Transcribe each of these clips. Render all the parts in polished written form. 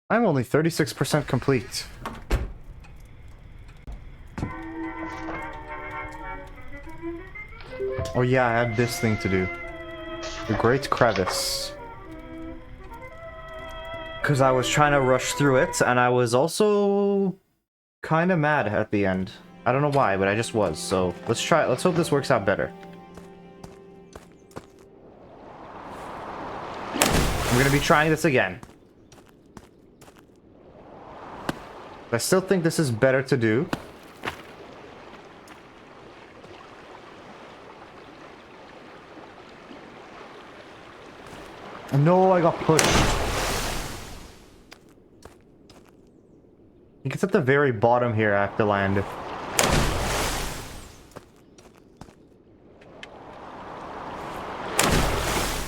I'm only 36% complete. Oh yeah, I had this thing to do. The Great Crevice. Because I was trying to rush through it, and I was also kind of mad at the end. I don't know why, but I just was. So let's try it. Let's hope this works out better. I'm gonna be trying this again. I still think this is better to do. No, I got pushed. I think it's at the very bottom here I have to land.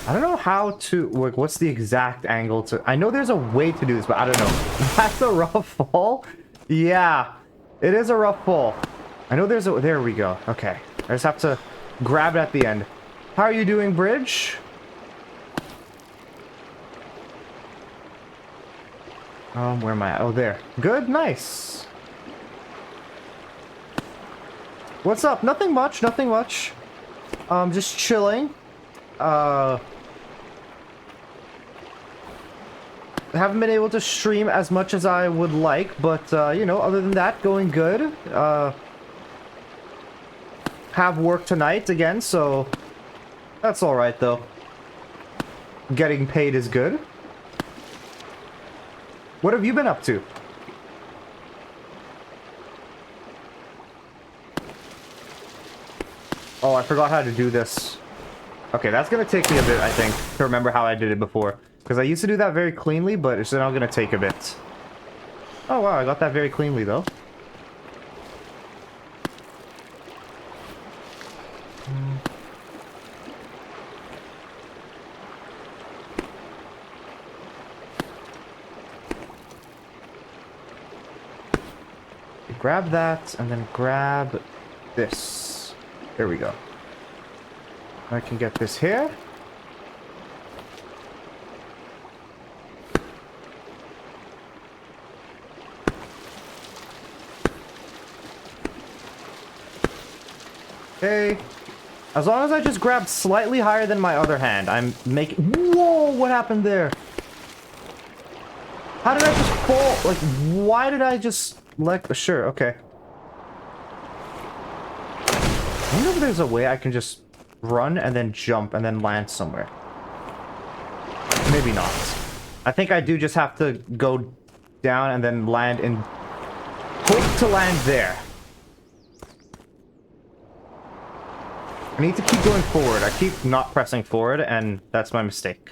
I don't know how to, like, what's the exact angle to, I know there's a way to do this, but I don't know. That's a rough fall? Yeah, it is a rough fall. I know there's a, there we go. Okay, I just have to grab it at the end. How are you doing, Bridge? Where am I? Oh, there. Good, nice. What's up? Nothing much, nothing much. Just chilling. Haven't been able to stream as much as I would like, but, you know, other than that, going good. Have work tonight again, so that's alright, though. Getting paid is good. What have you been up to? Oh, I forgot how to do this. Okay, that's gonna take me a bit, I think, to remember how I did it before. Because I used to do that very cleanly, but it's now gonna take a bit. Oh wow, I got that very cleanly, though. Grab that, and then grab this. There we go. I can get this here. Okay. As long as I just grab slightly higher than my other hand, I'm making... Whoa! What happened there? How did I just fall? Like, why did I just... Like, sure, okay. I wonder if there's a way I can just run and then jump and then land somewhere. Maybe not. I think I do just have to go down and then land in... Hope to land there. I need to keep going forward. I keep not pressing forward, and that's my mistake.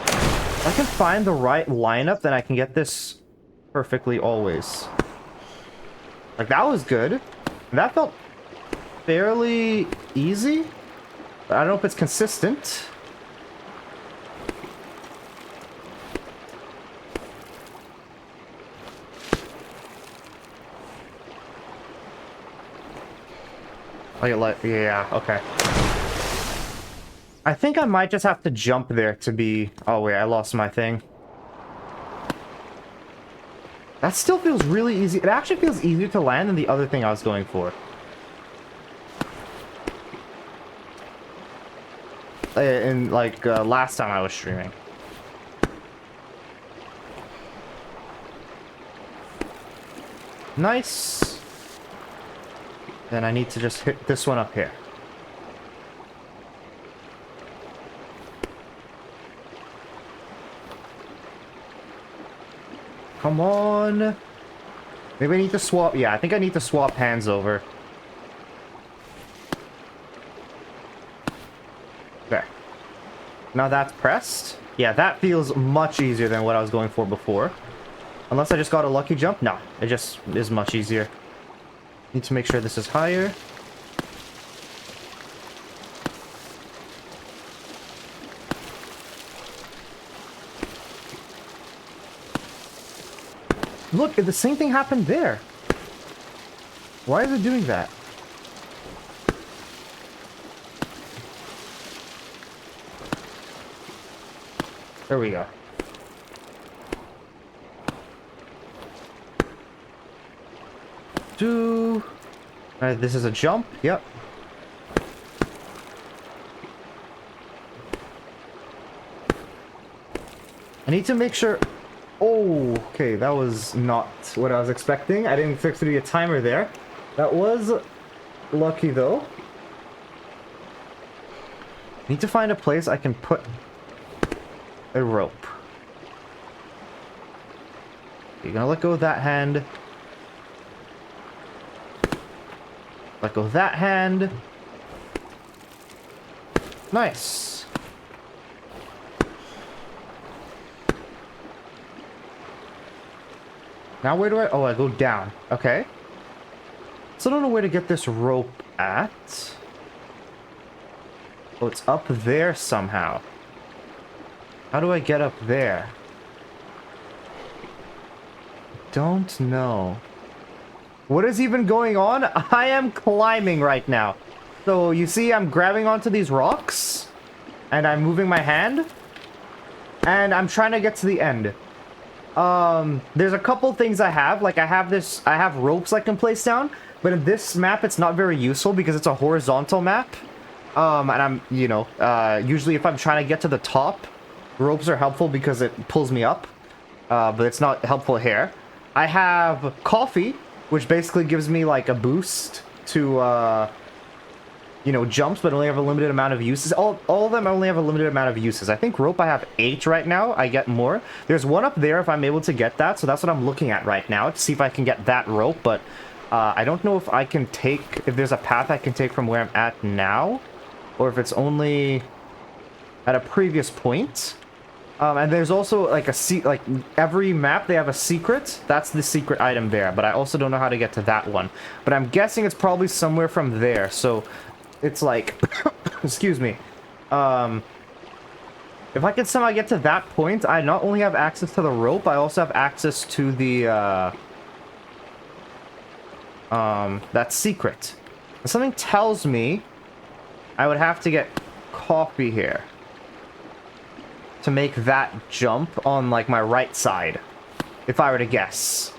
If I can find the right lineup, then I can get this perfectly always. Like, that was good. That felt fairly easy. But I don't know if it's consistent. Like, yeah, okay. I think I might just have to jump there to be... Oh, wait, I lost my thing. That still feels really easy. It actually feels easier to land than the other thing I was going for. In, like, last time I was streaming. Nice. Then I need to just hit this one up here. Come on. Maybe I need to swap. Yeah, I think I need to swap hands over. There. Now that's pressed. Yeah, that feels much easier than what I was going for before. Unless I just got a lucky jump. No, it just is much easier. Need to make sure this is higher. Look, the same thing happened there. Why is it doing that? There we go. do. This is a jump. Yep. I need to make sure... Oh, okay, that was not what I was expecting. I didn't expect there to be a timer there. That was lucky, though. Need to find a place I can put a rope. You're gonna let go of that hand. Let go of that hand. Nice. Now where do I... Oh, I go down. Okay. Still don't know where to get this rope at. Oh, it's up there somehow. How do I get up there? Don't know. What is even going on? I am climbing right now. So you see I'm grabbing onto these rocks. And I'm moving my hand. And I'm trying to get to the end. There's a couple things I have. Like I have ropes I can place down. But in this map it's not very useful because it's a horizontal map. And I'm, you know, usually if I'm trying to get to the top, ropes are helpful because it pulls me up. But it's not helpful here. I have coffee, which basically gives me like a boost to, you know, jumps, but only have a limited amount of uses. All of them only have a limited amount of uses. I think rope I have 8 right now. I get more. There's one up there if I'm able to get that, so that's what I'm looking at right now to see if I can get that rope, but I don't know if I can take, if there's a path I can take from where I'm at now, or if it's only at a previous point. And there's also like like every map they have a secret. That's the secret item there, but I also don't know how to get to that one. But I'm guessing it's probably somewhere from there. So it's like, excuse me. If I can somehow get to that point, I not only have access to the rope, I also have access to the that secret. And something tells me I would have to get coffee here to make that jump on, like, my right side, if I were to guess.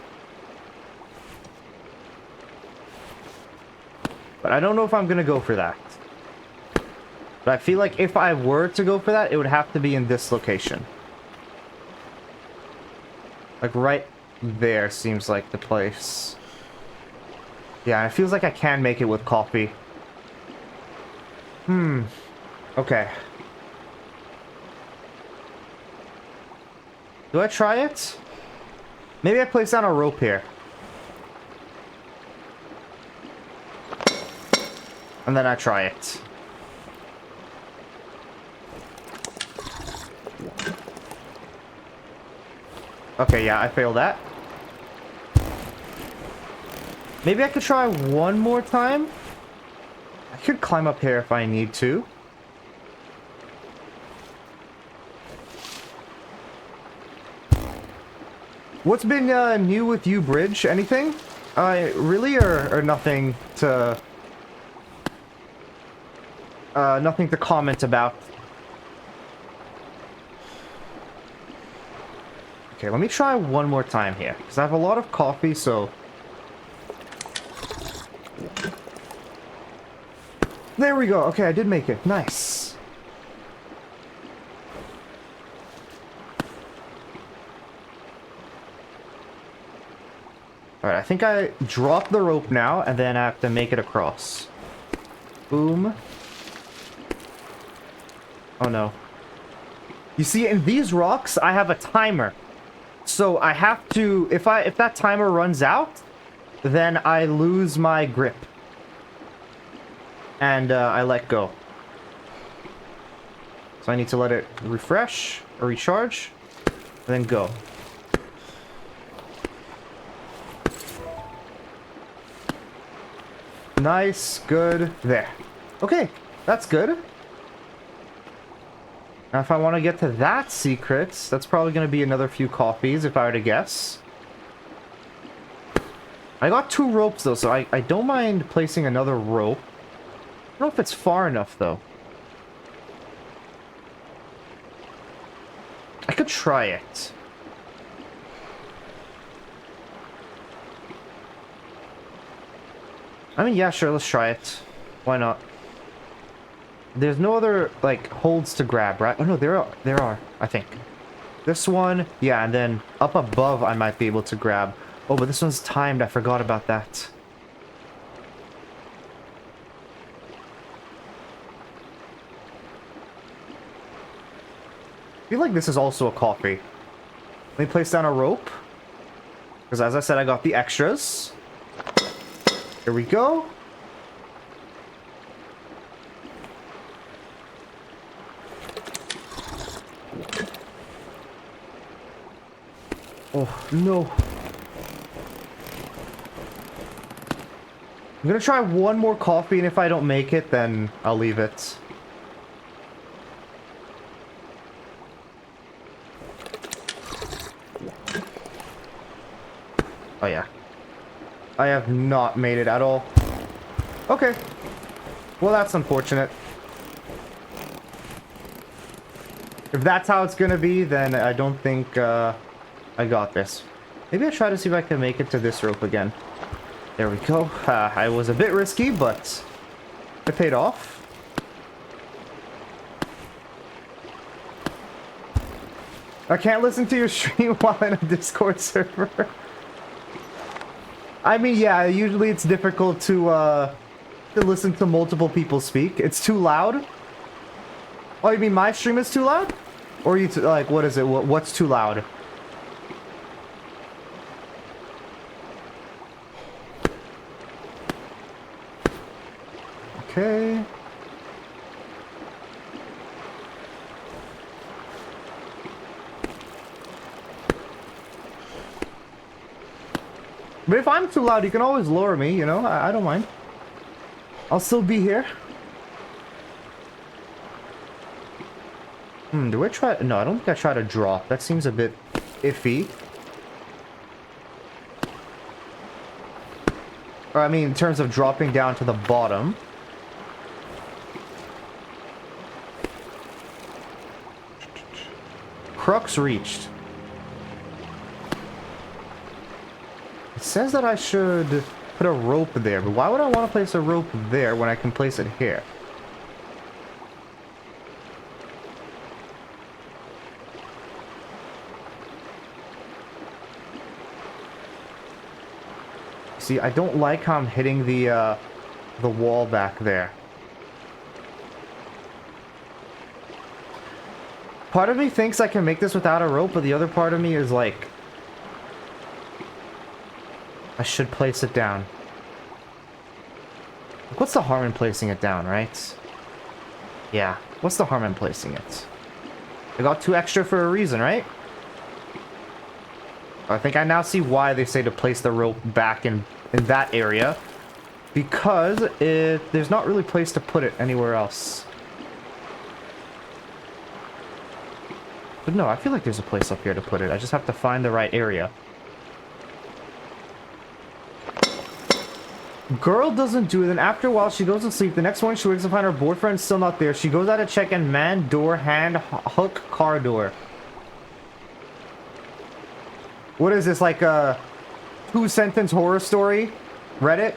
But I don't know if I'm gonna go for that. But I feel like if I were to go for that, it would have to be in this location. Like, right there seems like the place. Yeah, it feels like I can make it with coffee. Okay. Do I try it? Maybe I place down a rope here. And then I try it. Okay, yeah, I failed that. Maybe I could try one more time? I could climb up here if I need to. What's been new with you, Bridge? Anything? Really, or nothing to... nothing to comment about. Okay, let me try one more time here, because I have a lot of coffee, so... There we go. Okay, I did make it. Nice. Alright, I think I drop the rope now, and then I have to make it across. Boom. Oh no. You see, in these rocks, I have a timer. So I have to, if that timer runs out, then I lose my grip. And I let go. So I need to let it refresh, or recharge, and then go. Nice, good, there. Okay, that's good. Now if I want to get to that secret, that's probably going to be another few coffees if I were to guess. I got 2 ropes though, so I don't mind placing another rope. I don't know if it's far enough though. I could try it. I mean, yeah, sure, let's try it. Why not? There's no other, like, holds to grab, right? Oh, no, there are, I think. This one, yeah, and then up above I might be able to grab. Oh, but this one's timed. I forgot about that. I feel like this is also a coffee. Let me place down a rope. Because as I said, I got the extras. Here we go. Oh, no. I'm gonna try one more coffee, and if I don't make it, then I'll leave it. Oh, yeah. I have not made it at all. Okay. Well, that's unfortunate. If that's how it's gonna be, then I don't think, I got this. Maybe I'll try to see if I can make it to this rope again. There we go. I was a bit risky, but it paid off. I can't listen to your stream while in a Discord server. I mean, yeah, usually it's difficult to listen to multiple people speak. It's too loud. Oh, you mean my stream is too loud? Or you like, what is it? What's too loud? Okay. But if I'm too loud, you can always lower me, you know? I don't mind. I'll still be here. Do I try? No, I don't think I try to drop. That seems a bit iffy. Or, I mean, in terms of dropping down to the bottom. Crux reached. It says that I should put a rope there, but why would I want to place a rope there when I can place it here? See, I don't like how I'm hitting the wall back there. Part of me thinks I can make this without a rope, but the other part of me is like, I should place it down. What's the harm in placing it down, right? Yeah, what's the harm in placing it? I got 2 extra for a reason, right? I think I now see why they say to place the rope back in that area. Because there's not really a place to put it anywhere else. But no, I feel like there's a place up here to put it. I just have to find the right area. Girl doesn't do it, and after a while she goes to sleep. The next morning she wakes up to find her boyfriend's still not there. She goes out to check and man, door, hand, hook, car door. What is this, like a 2-sentence horror story? Reddit?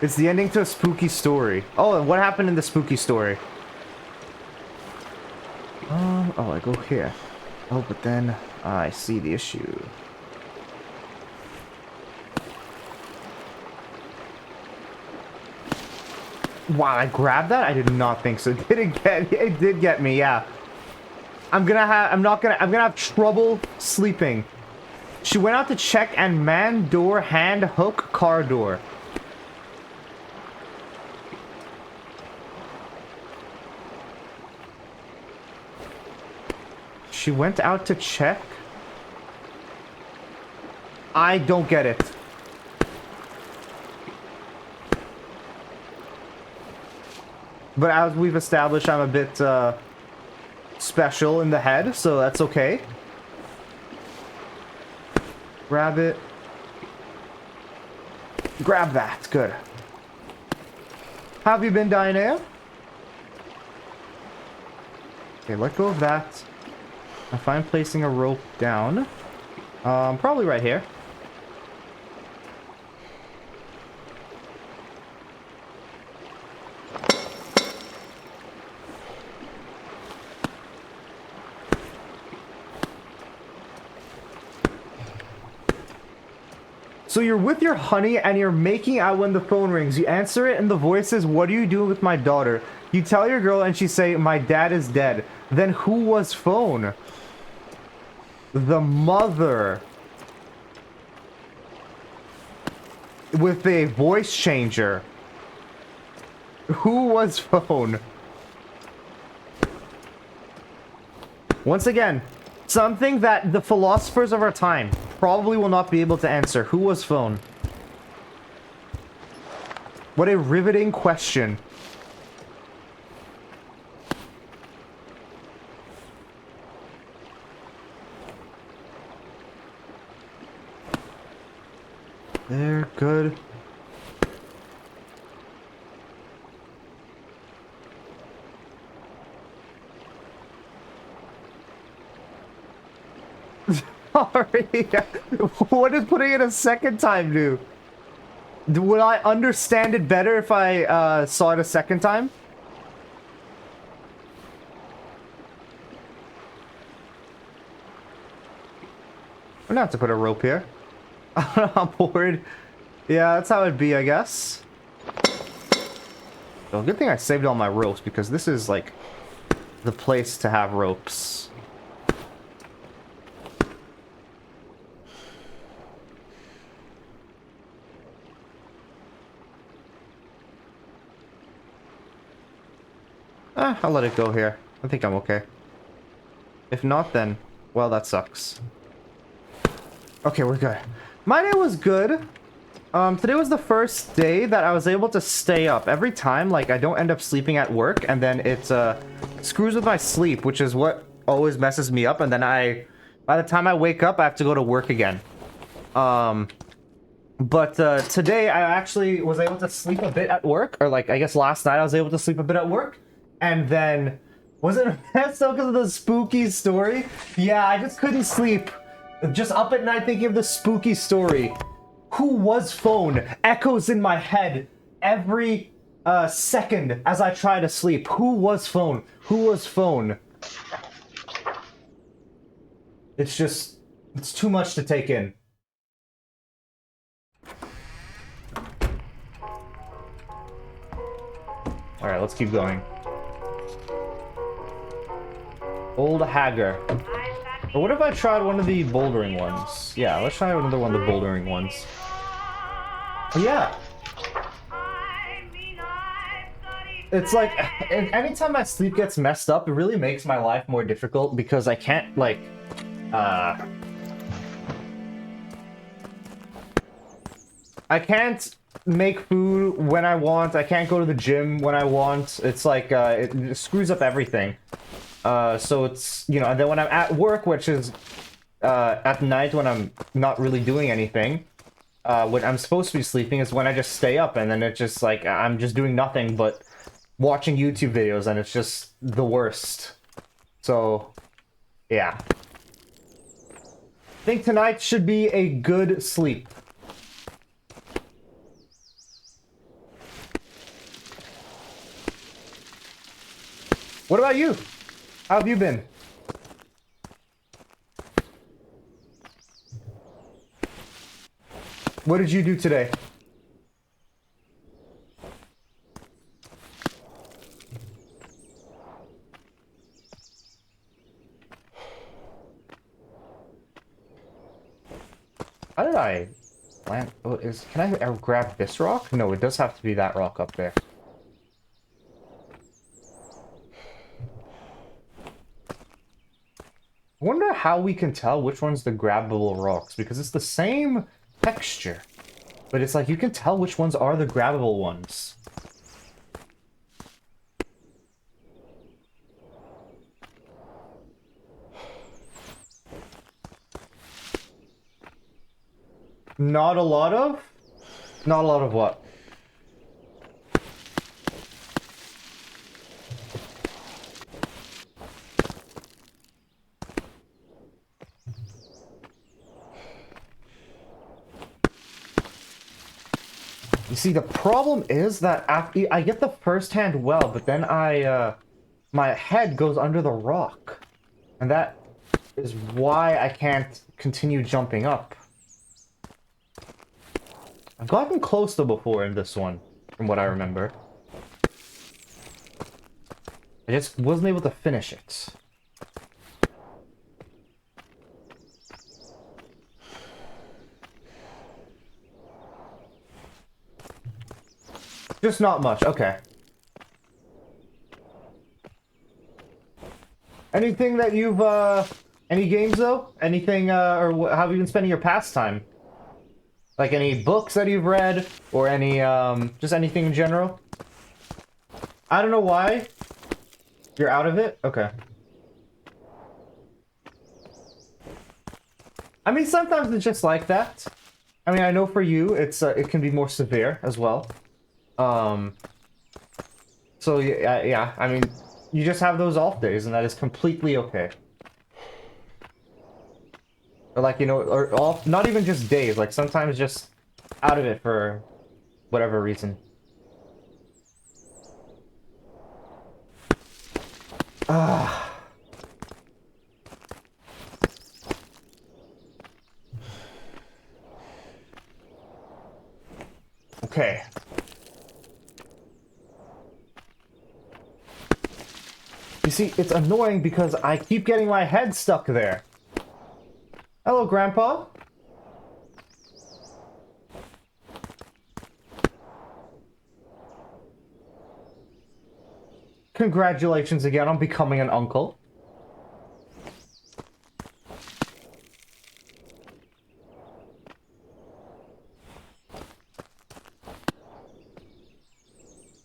It's the ending to a spooky story. Oh, and what happened in the spooky story? Oh, I go here. Oh, but then I see the issue. Wow, I grabbed that? I did not think so. It did get me, yeah. I'm gonna have trouble sleeping. She went out to check and man, door, hand, hook, car door. She went out to check? I don't get it. But as we've established, I'm a bit special in the head, so that's okay. Grab it. Grab that. Good. How have you been, Diana? Okay, let go of that. If I'm placing a rope down, probably right here. So you're with your honey and you're making out when the phone rings. You answer it and the voice says, "What are you doing with my daughter?" You tell your girl and she say, "My dad is dead." Then who was phone? The mother. With a voice changer. Who was phone? Once again, something that the philosophers of our time probably will not be able to answer. Who was phone? What a riveting question. There, good. Sorry. What does putting it a second time do? Would I understand it better if I saw it a second time? I'm gonna have to put a rope here. I'm bored. Yeah, that's how it'd be, I guess. Well, good thing I saved all my ropes because this is like the place to have ropes. I'll let it go here. I think I'm okay. If not, then, well, that sucks. Okay, we're good. My day was good. Today was the first day that I was able to stay up. Every time, like, I don't end up sleeping at work, and then it, screws with my sleep, which is what always messes me up, and then by the time I wake up, I have to go to work again. But today, I actually was able to sleep a bit at work, or, like, I guess last night I was able to sleep a bit at work, and then... Was it a mess though because of the spooky story? Yeah, I just couldn't sleep. Just up at night thinking of the spooky story. Who was phone? Echoes in my head every second as I try to sleep. Who was phone? Who was phone? It's just... It's too much to take in. Alright, let's keep going. Old Hagar. Or what if I tried one of the bouldering ones? Yeah, let's try another one of the bouldering ones. Oh, yeah. It's like, anytime my sleep gets messed up, it really makes my life more difficult because I can't, like, I can't make food when I want. I can't go to the gym when I want. It's like, it screws up everything. So it's, you know, and then when I'm at work, which is, at night when I'm not really doing anything, when I'm supposed to be sleeping is when I just stay up, and then it's just like, I'm just doing nothing but watching YouTube videos, and it's just the worst. So, yeah. I think tonight should be a good sleep. What about you? How have you been? What did you do today? How did I land? Oh, can I grab this rock? No, it does have to be that rock up there. I wonder how we can tell which one's the grabbable rocks, because it's the same texture. But it's like, you can tell which ones are the grabbable ones. Not a lot of? Not a lot of what? You see, the problem is that after I get the first hand well, but then my head goes under the rock. And that is why I can't continue jumping up. I've gotten close though before in this one, from what I remember. I just wasn't able to finish it. Just not much, okay. Anything that you've, any games though? Anything, or how have you been spending your pastime? Like any books that you've read, or any, just anything in general? I don't know why. You're out of it? Okay. I mean, sometimes it's just like that. I mean, I know for you, it's, it can be more severe as well. So yeah, I mean, you just have those off days, and that is completely okay. Or like, you know, or off, not even just days, like sometimes just out of it for whatever reason. Ah. Okay. You see, it's annoying because I keep getting my head stuck there. Hello, Grandpa. Congratulations again on becoming an uncle.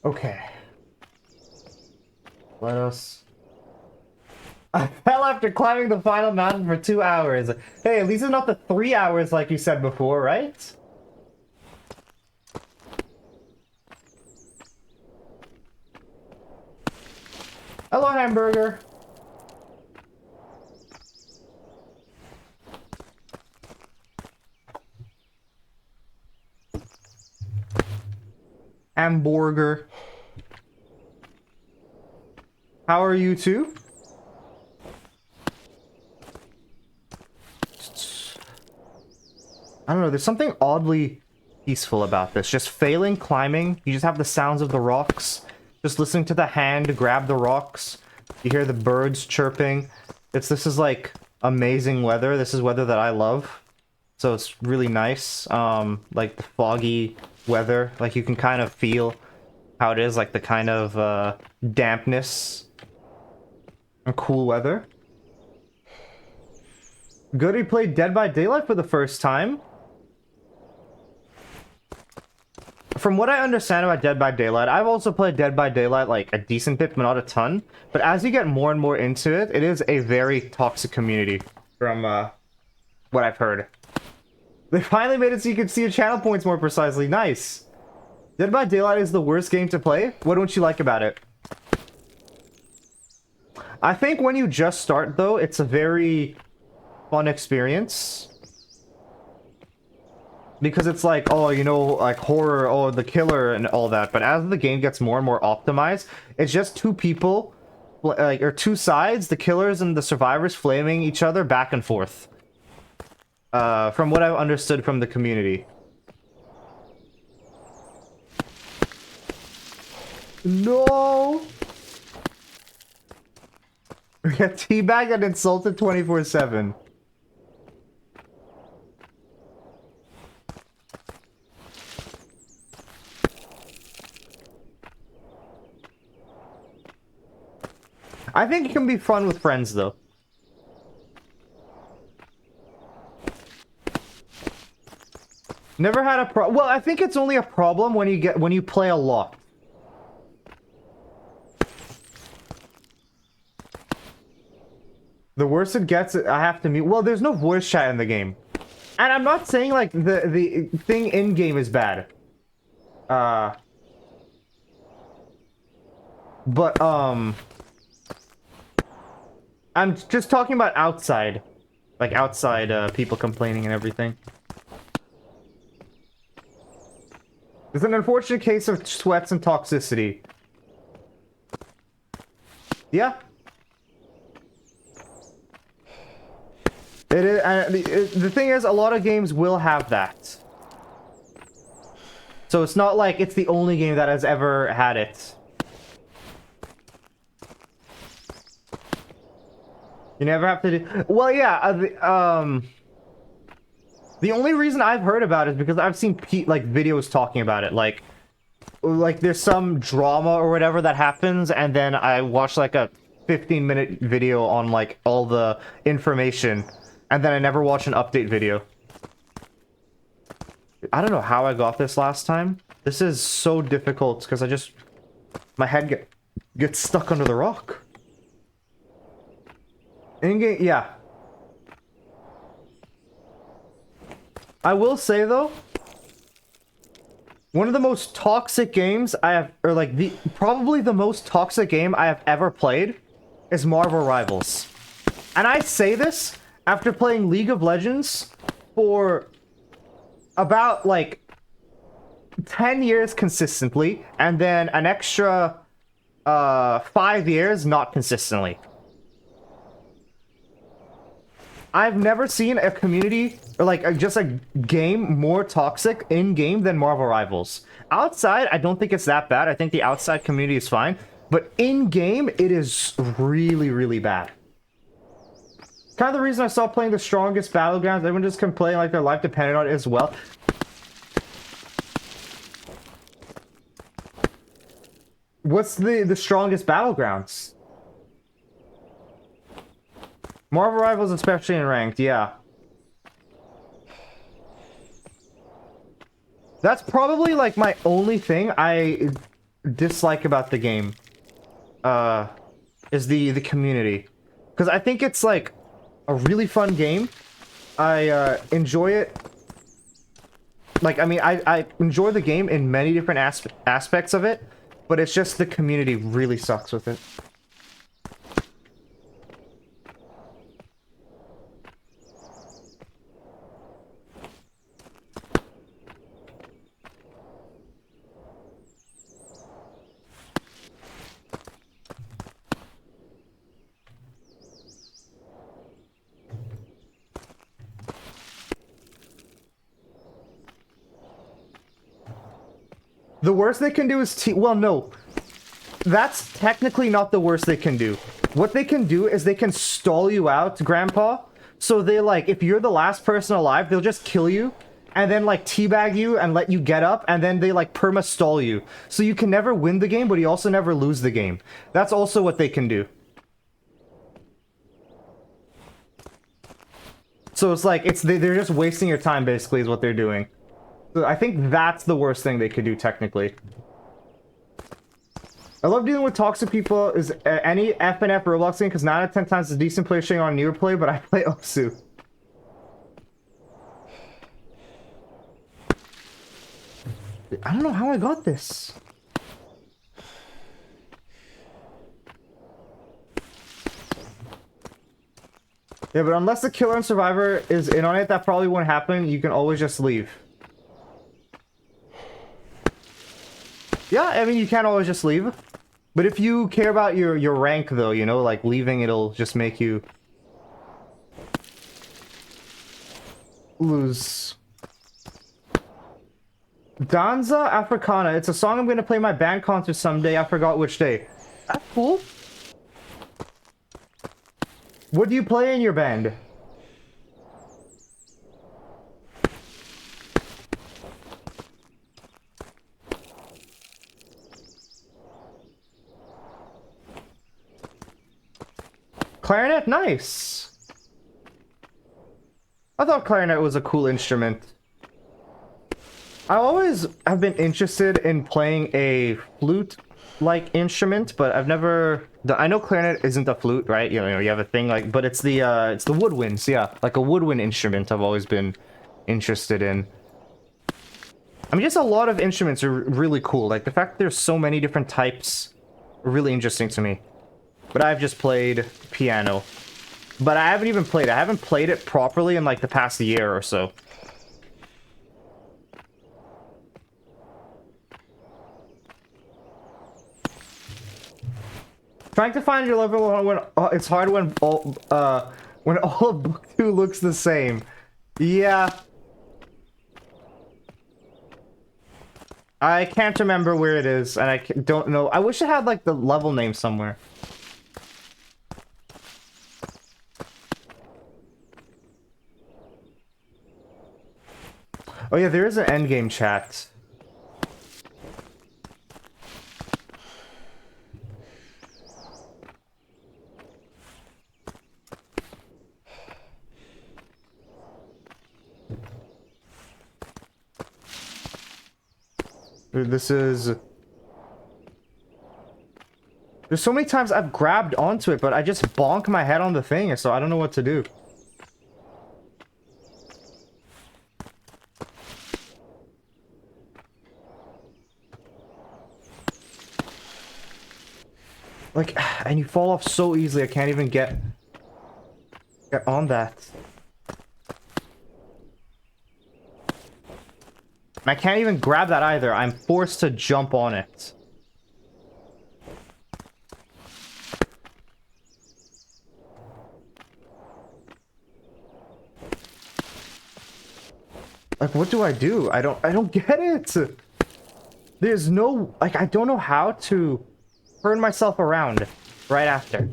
Okay. Let us... I fell after climbing the final mountain for 2 hours. Hey, at least it's not the 3 hours like you said before, right? Hello, hamburger. Hamburger. How are you two? I don't know, there's something oddly peaceful about this. Just failing climbing, you just have the sounds of the rocks. Just listening to the hand grab the rocks. You hear the birds chirping. This is like amazing weather. This is weather that I love. So it's really nice. Like the foggy weather. Like you can kind of feel how it is, like the kind of dampness and cool weather. Good, he played Dead by Daylight for the first time. From what I understand about Dead by Daylight, I've also played Dead by Daylight like a decent bit, but not a ton. But as you get more and more into it, it is a very toxic community, from what I've heard. They finally made it so you can see your channel points more precisely. Nice. Dead by Daylight is the worst game to play? What don't you like about it? I think when you just start, though, it's a very fun experience. Because it's like, oh, you know, like horror, oh, the killer and all that. But as the game gets more and more optimized, it's just two people, like, or two sides, the killers and the survivors flaming each other back and forth. From what I've understood from the community. No! We got teabagged and insulted 24/7. I think it can be fun with friends, though. Never had a well, I think it's only a problem when you play a lot. The worse it gets, I have to mute. Well, there's no voice chat in the game. And I'm not saying, like, the thing in-game is bad. But, I'm just talking about outside. Like, outside, people complaining and everything. It's an unfortunate case of sweats and toxicity. Yeah. It is, the thing is, a lot of games will have that. So it's not like it's the only game that has ever had it. You never have to do... Well, yeah, the only reason I've heard about it is because I've seen videos talking about it. Like there's some drama or whatever that happens, and then I watch like a 15-minute video on like all the information, and then I never watch an update video. I don't know how I got this last time. This is so difficult because I just... My head gets stuck under the rock. In-game, yeah. I will say though, one of the most toxic games I have, or like probably the most toxic game I have ever played is Marvel Rivals. And I say this after playing League of Legends for about like 10 years consistently, and then an extra 5 years not consistently. I've never seen a community, or like just a game more toxic in-game than Marvel Rivals. Outside, I don't think it's that bad. I think the outside community is fine. But in-game, it is really, really bad. Kind of the reason I stopped playing the strongest battlegrounds. Everyone just complain like their life depended on it as well. What's the strongest battlegrounds? Marvel Rivals, especially in ranked, yeah. That's probably like my only thing I dislike about the game. Is the community. Because I think it's like a really fun game. I enjoy it. Like, I mean, I enjoy the game in many different aspects of it, but it's just the community really sucks with it. The worst they can do is well, no. That's technically not the worst they can do. What they can do is they can stall you out, Grandpa. So they like, if you're the last person alive, they'll just kill you. And then like teabag you and let you get up. And then they like perma-stall you. So you can never win the game, but you also never lose the game. That's also what they can do. So it's like, they're just wasting your time basically is what they're doing. So I think that's the worst thing they could do, technically. I love dealing with toxic people. Is any FNF Roblox game, because 9 out of 10 times it's a decent player showing on newer play, but I play Osu. I don't know how I got this. Yeah, but unless the killer and survivor is in on it, that probably won't happen. You can always just leave. Yeah, I mean, you can't always just leave. But if you care about your rank, though, you know, like, leaving, it'll just make you lose. Danza Africana. It's a song I'm going to play my band concert someday. I forgot which day. That's cool. What do you play in your band? Clarinet? Nice. I thought clarinet was a cool instrument. I always have been interested in playing a flute-like instrument, but I've never... I know clarinet isn't a flute, right? You know, you have a thing like... But it's the woodwinds, yeah. Like a woodwind instrument I've always been interested in. I mean, just a lot of instruments are really cool. Like, the fact that there's so many different types are really interesting to me. But I've just played piano. But I haven't even played it. I haven't played it properly in, like, the past year or so. Trying to find your level when it's hard when all of book 2 looks the same. Yeah. I can't remember where it is, and don't know. I wish it had like the level name somewhere. Oh yeah, there is an endgame chat. This is... There's so many times I've grabbed onto it, but I just bonk my head on the thing, so I don't know what to do. Like, and you fall off so easily, I can't even get on that. And I can't even grab that either. I'm forced to jump on it. Like, what do I do? I don't get it. There's no, like, I don't know how to turn myself around right after.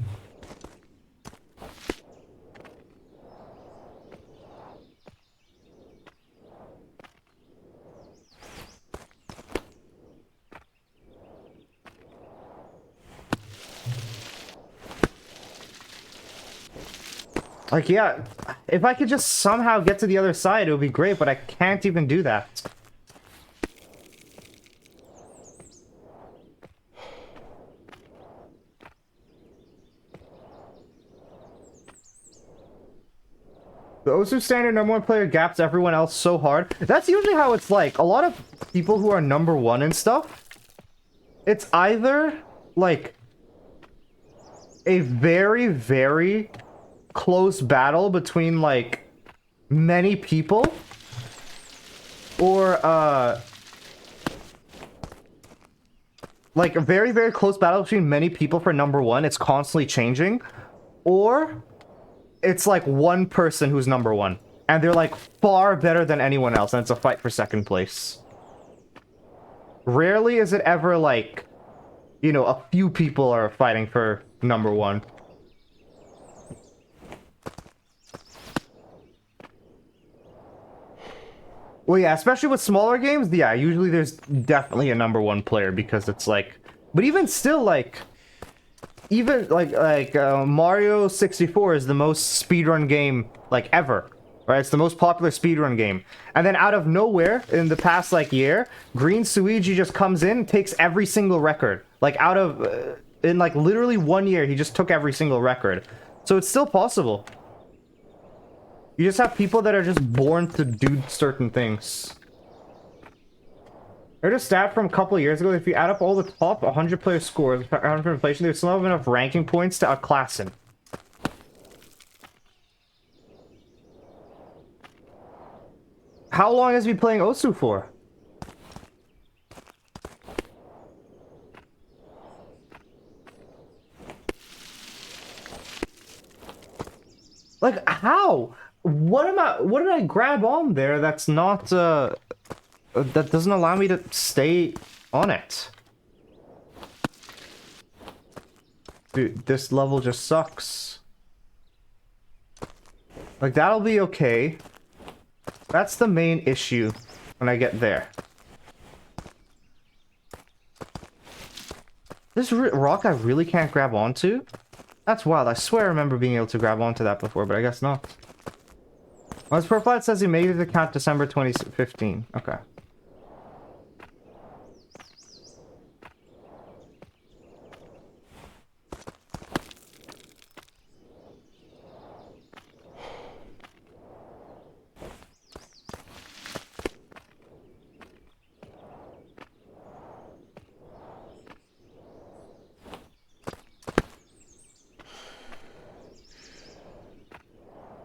Like, yeah, if I could just somehow get to the other side, it would be great, but I can't even do that. The Osu standard #1 player gaps everyone else so hard. That's usually how it's like. A lot of people who are #1 and stuff, it's either, like, a very, very close battle between, like, many people, or, like, a very, very close battle between many people for #1. It's constantly changing. Or it's like one person who's #1, and they're like far better than anyone else, and it's a fight for second place. Rarely is it ever like, you know, a few people are fighting for #1. Well, yeah, especially with smaller games, yeah, usually there's definitely a #1 player, because it's like, but even still, like, even like Mario 64 is the most speedrun game like ever, right? It's the most popular speedrun game, and then out of nowhere in the past like year, Green Suigi just comes in and takes every single record. Like out of in like literally 1 year, he just took every single record. So it's still possible. You just have people that are just born to do certain things. I heard a stat from a couple of years ago that if you add up all the top 100 player scores around for inflation, there's still not enough ranking points to outclass him. How long has he been playing Osu for? Like, how? What did I grab on there that's not, that doesn't allow me to stay on it? Dude, this level just sucks. Like, that'll be okay. That's the main issue when I get there. This rock I really can't grab onto? That's wild. I swear I remember being able to grab onto that before, but I guess not. Well, his profile says he made it to count December 2015. Okay.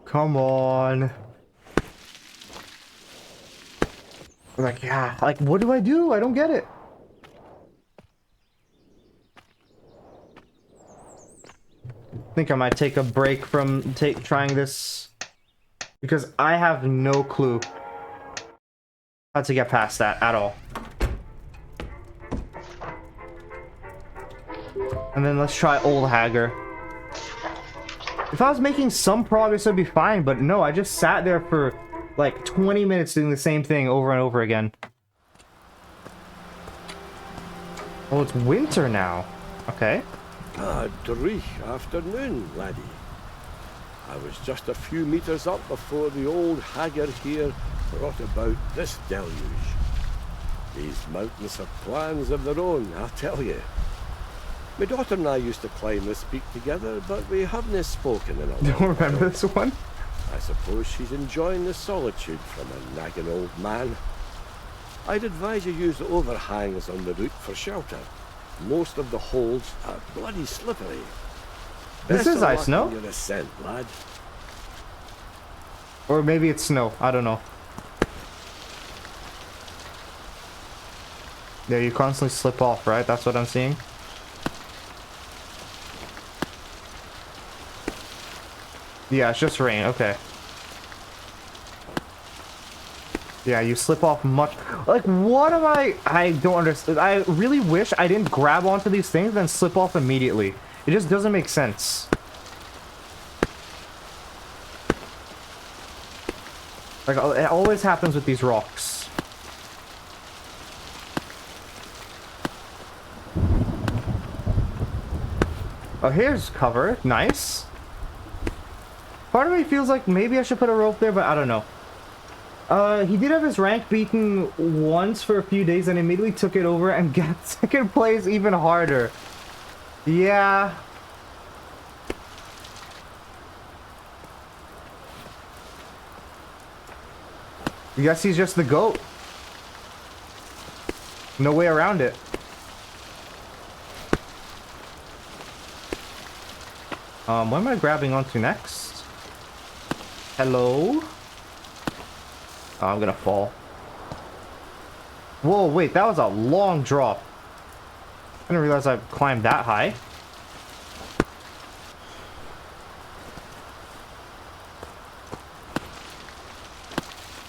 Come on. Like, yeah, like, what do I do? I don't get it. think I might take a break from trying this because I have no clue how to get past that at all. And then let's try Old Hagger. If I was making some progress, it'd be fine, but no, I just sat there for like 20 minutes doing the same thing over and over again. Oh, it's winter now. Okay. Dreich afternoon, laddie. I was just a few meters up before the old Hagger here brought about this deluge. These mountains have plans of their own, I tell you. My daughter and I used to climb this peak together, but we haven't spoken in a while. Don't remember this one? I suppose she's enjoying the solitude from a nagging old man. I'd advise you use the overhangs on the route for shelter. Most of the holds are bloody slippery. This is ice, no? Your ascent, lad. Or maybe it's snow. I don't know. Yeah, you constantly slip off, right? That's what I'm seeing. Yeah, it's just rain. Okay. Yeah, you slip off much. Like, what am I don't understand. I really wish I didn't grab onto these things and then slip off immediately. It just doesn't make sense. Like, it always happens with these rocks. Oh, here's cover. Nice. Part of me feels like maybe I should put a rope there, but I don't know. He did have his rank beaten once for a few days and immediately took it over and got second place even harder. Yeah. I guess he's just the GOAT. No way around it. What am I grabbing onto next? Hello? Oh, I'm gonna fall. Whoa, wait, that was a long drop. I didn't realize I climbed that high.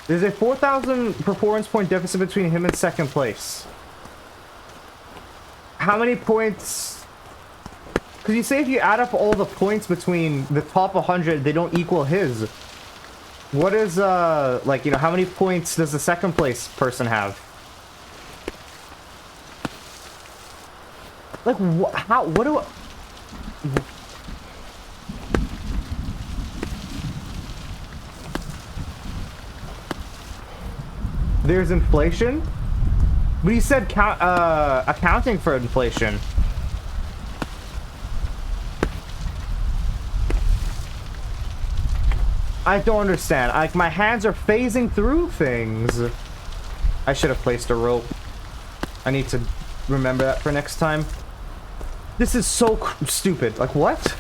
There's a 4,000 performance point deficit between him and second place. How many points? Because you say if you add up all the points between the top 100, they don't equal his. What is, like, you know, how many points does the second place person have? Like, what do I... There's inflation? But he said accounting for inflation. I don't understand. Like, my hands are phasing through things. I should have placed a rope. I need to remember that for next time. This is so stupid. Like, what?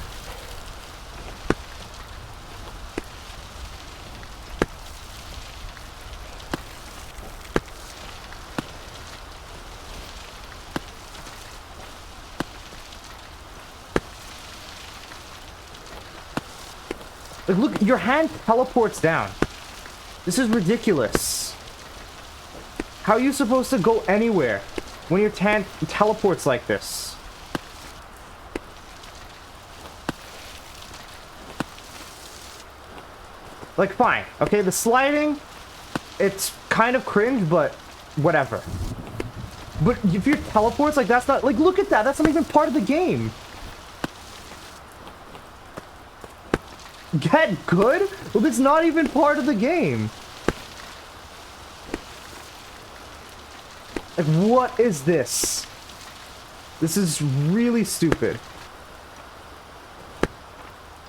Like, look, your hand teleports down. This is ridiculous. How are you supposed to go anywhere when your hand teleports like this? Like, fine. Okay, the sliding, it's kind of cringe, but whatever. But if your teleports, like, that's not... Like, look at that. That's not even part of the game. Get good? Well, it's not even part of the game. Like, what is this? This is really stupid.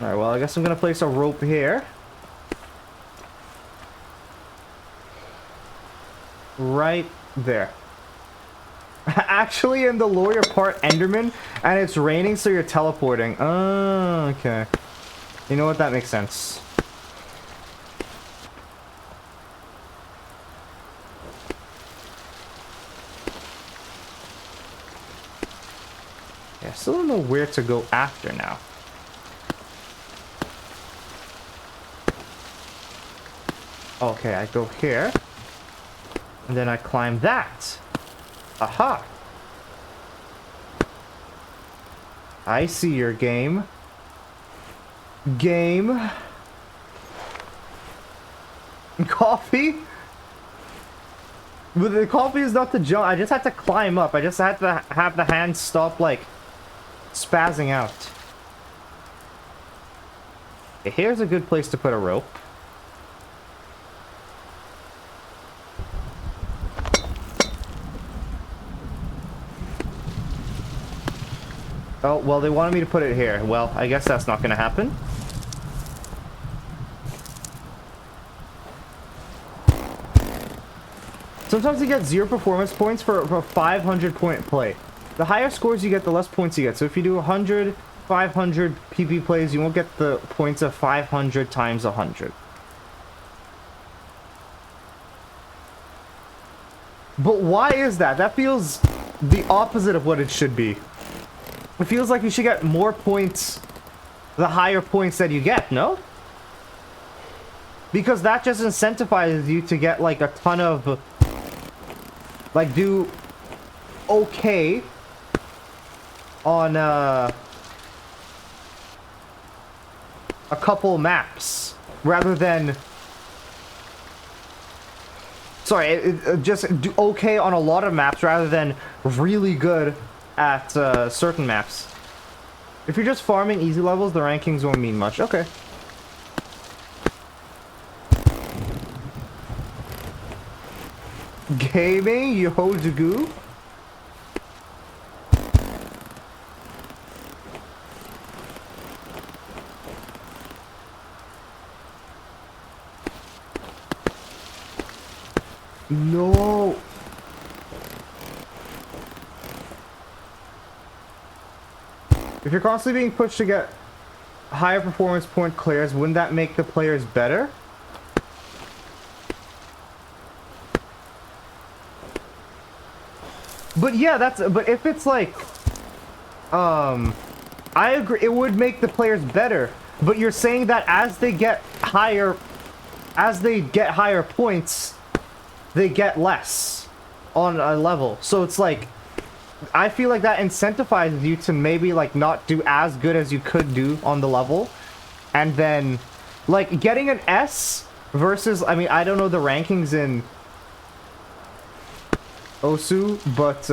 Alright, well, I guess I'm gonna place a rope here. Right there. Actually, in the lawyer part, Enderman, and it's raining, so you're teleporting. Oh, okay. You know what? That makes sense. Yeah, I still don't know where to go after now. Okay, I go here. And then I climb that. Aha. I see your game. Game. Coffee? But the coffee is not to jump. I just had to climb up. I just had to have the hand stop, like, spazzing out. Okay, here's a good place to put a rope. Oh, well, they wanted me to put it here. Well, I guess that's not going to happen. Sometimes you get 0 performance points for a 500 point play. The higher scores you get, the less points you get. So if you do 100, 500 PP plays, you won't get the points of 500 times 100. But why is that? That feels the opposite of what it should be. It feels like you should get more points the higher points that you get, no? Because that just incentivizes you to get like a ton of... like do okay on a couple maps rather than... Sorry, just do okay on a lot of maps rather than really good at certain maps. If you're just farming easy levels, the rankings won't mean much. Okay. Gaming, you hold the goo. No. If you're constantly being pushed to get higher performance point clears, wouldn't that make the players better? But yeah, but if it's like, I agree, it would make the players better. But you're saying that as they get higher points, they get less on a level. So it's like, I feel like that incentivizes you to maybe like not do as good as you could do on the level. And then like getting an S versus, I mean, I don't know the rankings in Osu, but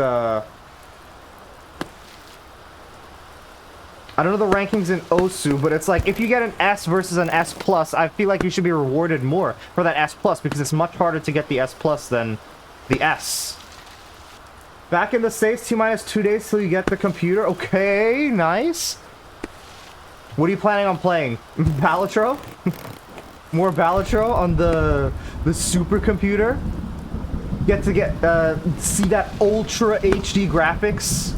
I don't know the rankings in Osu, but it's like if you get an S versus an S plus, I feel like you should be rewarded more for that S plus because it's much harder to get the S plus than the S. Back in the States, T-2 days till you get the computer. Okay, nice. What are you planning on playing? Balatro? More Balatro on the supercomputer? Get to see that ultra HD graphics.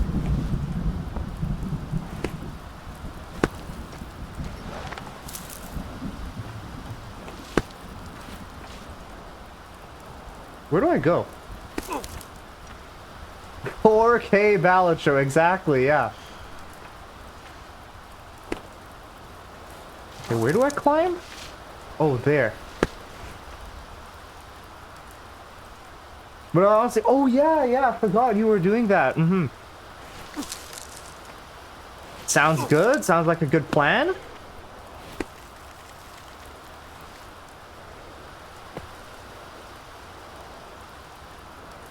Where do I go? 4K Balatro, exactly, yeah. Okay, where do I climb? Oh, there. But honestly, oh yeah, I forgot you were doing that. Sounds good. Sounds like a good plan.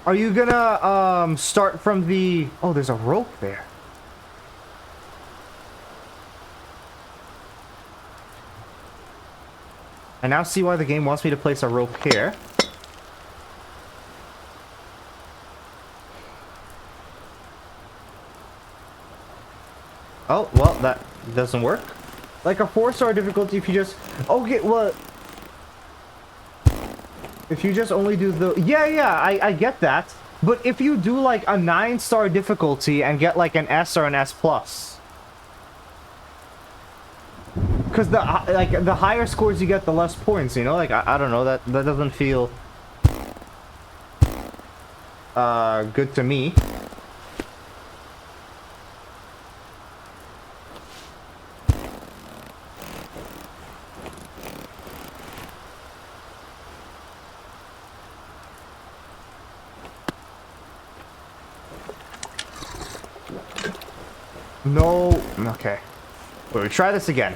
Are you gonna start from the... Oh, there's a rope there. I now see why the game wants me to place a rope here. Oh, well, that doesn't work. Like a 4-star difficulty if you just... Okay, well... If you just only do the... Yeah, I get that. But if you do like a 9-star difficulty and get like an S or an S+. Because the higher scores you get, the less points, you know? Like, I don't know, that doesn't feel... good to me. No. Okay. Wait, we try this again.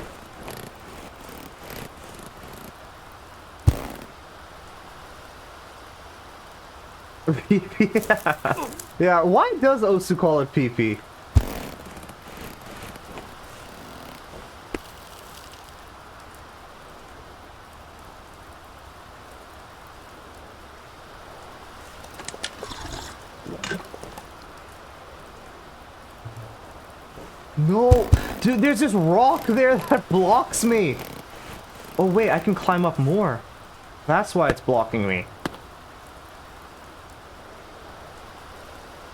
Yeah. Yeah, why does Osu call it PP? No! Dude, there's this rock there that blocks me! Oh wait, I can climb up more. That's why it's blocking me.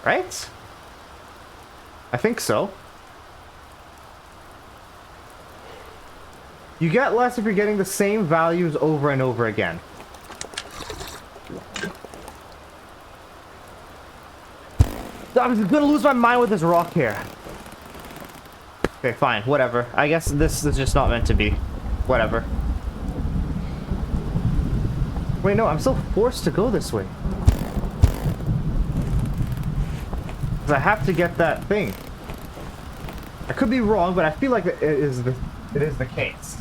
Right? I think so. You get less if you're getting the same values over and over again. I'm gonna lose my mind with this rock here. Okay, fine, whatever. I guess this is just not meant to be. Whatever. Wait, no, I'm still forced to go this way. Because I have to get that thing. I could be wrong, but I feel like it is the case.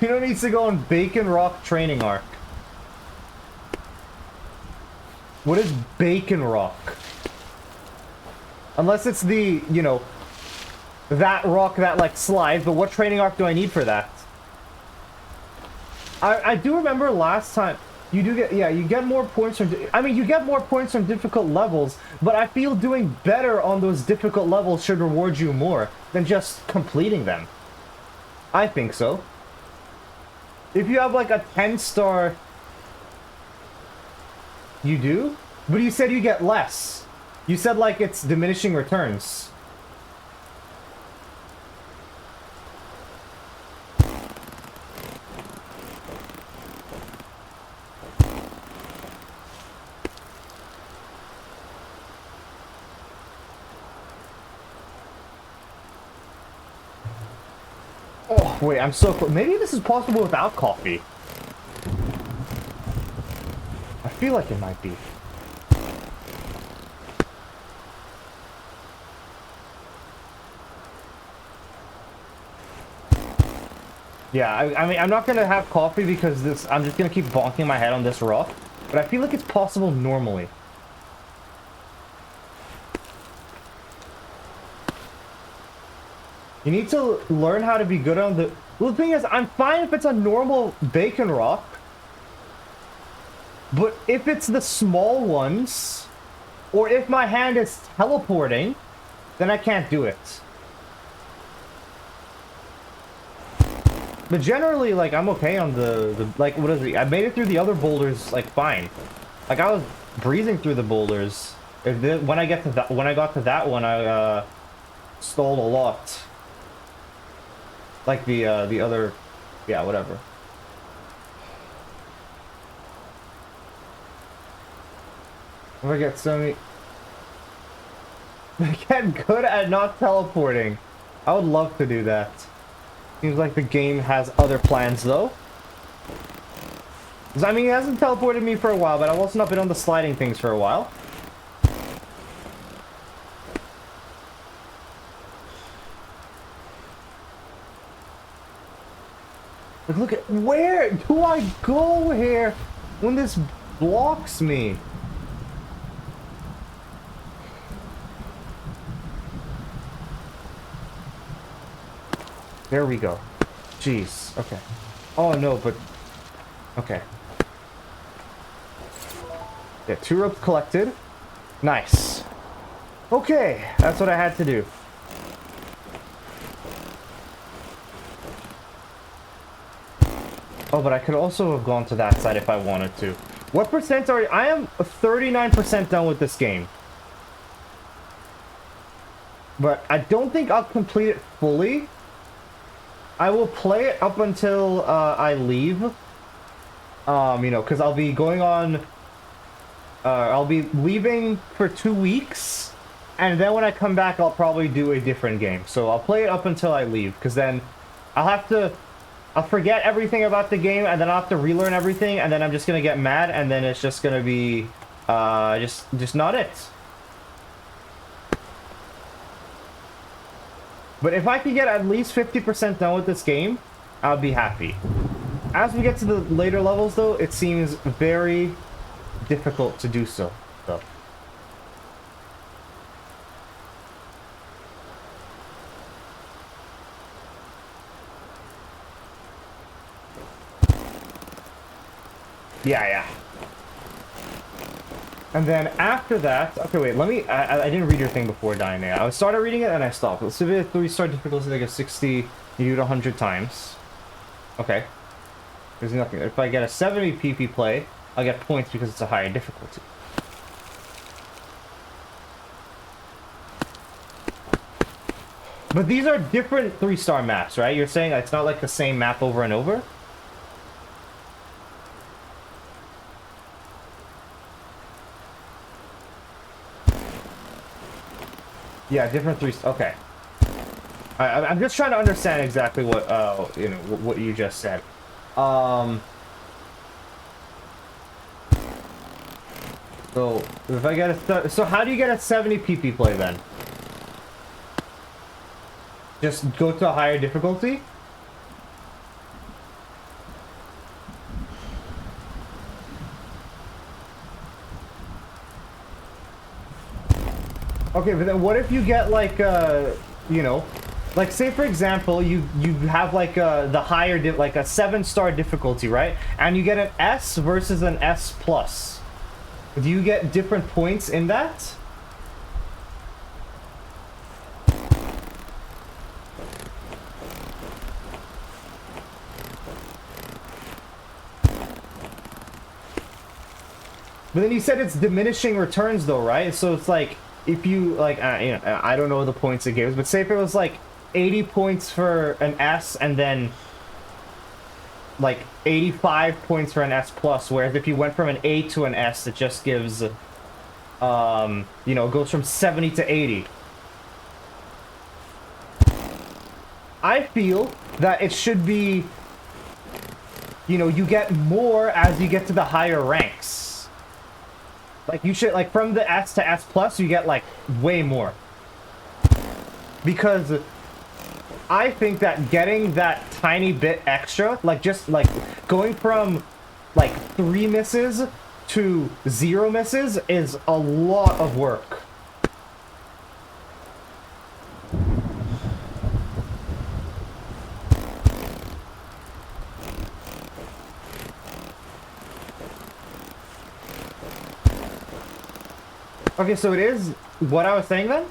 You know, needs to go on Bacon Rock Training Arc. What is Bacon Rock? Unless it's the, you know, that rock that, like, slides, but what training arc do I need for that? I do remember last time, you do get, yeah, you get more points from, I mean, you get more points from difficult levels, but I feel doing better on those difficult levels should reward you more than just completing them. I think so. If you have, like, a 10-star... You do? But you said you get less. You said, like, it's diminishing returns. Oh, wait, I'm so close. Maybe this is possible without coffee. I feel like it might be. Yeah, I mean, I'm not gonna have coffee because this, I'm just gonna keep bonking my head on this rock, but I feel like it's possible normally. You need to learn how to be good on the... Well, the thing is, I'm fine if it's a normal bacon rock, but if it's the small ones, or if my hand is teleporting, then I can't do it. But generally, like, I'm okay on the like, what is it? I made it through the other boulders, like, fine. Like, I was breezing through the boulders. When I got to that one, I, stalled a lot. Like, the other... Yeah, whatever. If I get so many... I get good at not teleporting. I would love to do that. Seems like the game has other plans, though. 'Cause, I mean, it hasn't teleported me for a while, but I've also not been on the sliding things for a while. But look at... Where do I go here when this blocks me? There we go. Jeez. Okay. Oh, no, but... Okay. Yeah, 2 ropes collected. Nice. Okay, that's what I had to do. Oh, but I could also have gone to that side if I wanted to. What percent are you? I am 39% done with this game. But I don't think I'll complete it fully. I will play it up until I leave. You know, because I'll be going on... I'll be leaving for 2 weeks. And then when I come back, I'll probably do a different game. So I'll play it up until I leave. Because then I'll have to... I'll forget everything about the game, and then I'll have to relearn everything, and then I'm just gonna get mad, and then it's just gonna be, just not it. But if I could get at least 50% done with this game, I would be happy. As we get to the later levels, though, it seems very difficult to do so. Yeah. And then after that, okay, wait, let me, I didn't read your thing before dying there. I started reading it and I stopped. Let's see if 3-star difficulty, like a 60, you do it 100 times. Okay. There's nothing. If I get a 70 PP play, I'll get points because it's a higher difficulty. But these are different 3-star maps, right? You're saying it's not like the same map over and over? Yeah, different 3. Okay. I'm just trying to understand exactly what you know what you just said. So if I get a so how do you get a 70 PP play then? Just go to a higher difficulty? Okay, but then what if you get like you know, like say for example you have like the higher like a 7-star difficulty, right? And you get an S versus an S plus. Do you get different points in that? But then you said it's diminishing returns though, right? So it's like if you like, you know, I don't know the points it gives, but say if it was like 80 points for an S and then like 85 points for an S plus, whereas if you went from an A to an S, it just gives, you know, it goes from 70 to 80. I feel that it should be, you know, you get more as you get to the higher ranks. Like, you should, like, from the S to S plus, you get, like, way more. Because I think that getting that tiny bit extra, like, just, like, going from, like, 3 misses to 0 misses is a lot of work. Okay, so it is what I was saying then?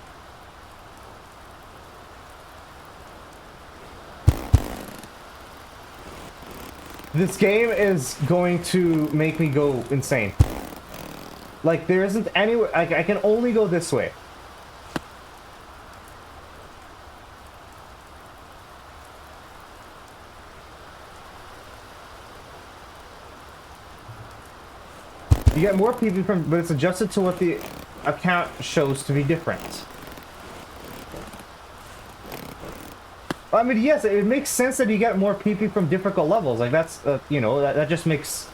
This game is going to make me go insane. Like, there isn't any way, I can only go this way. You get more PP from, but it's adjusted to what the account shows to be different. I mean, yes, it makes sense that you get more PP from difficult levels. Like, that's, you know, that just makes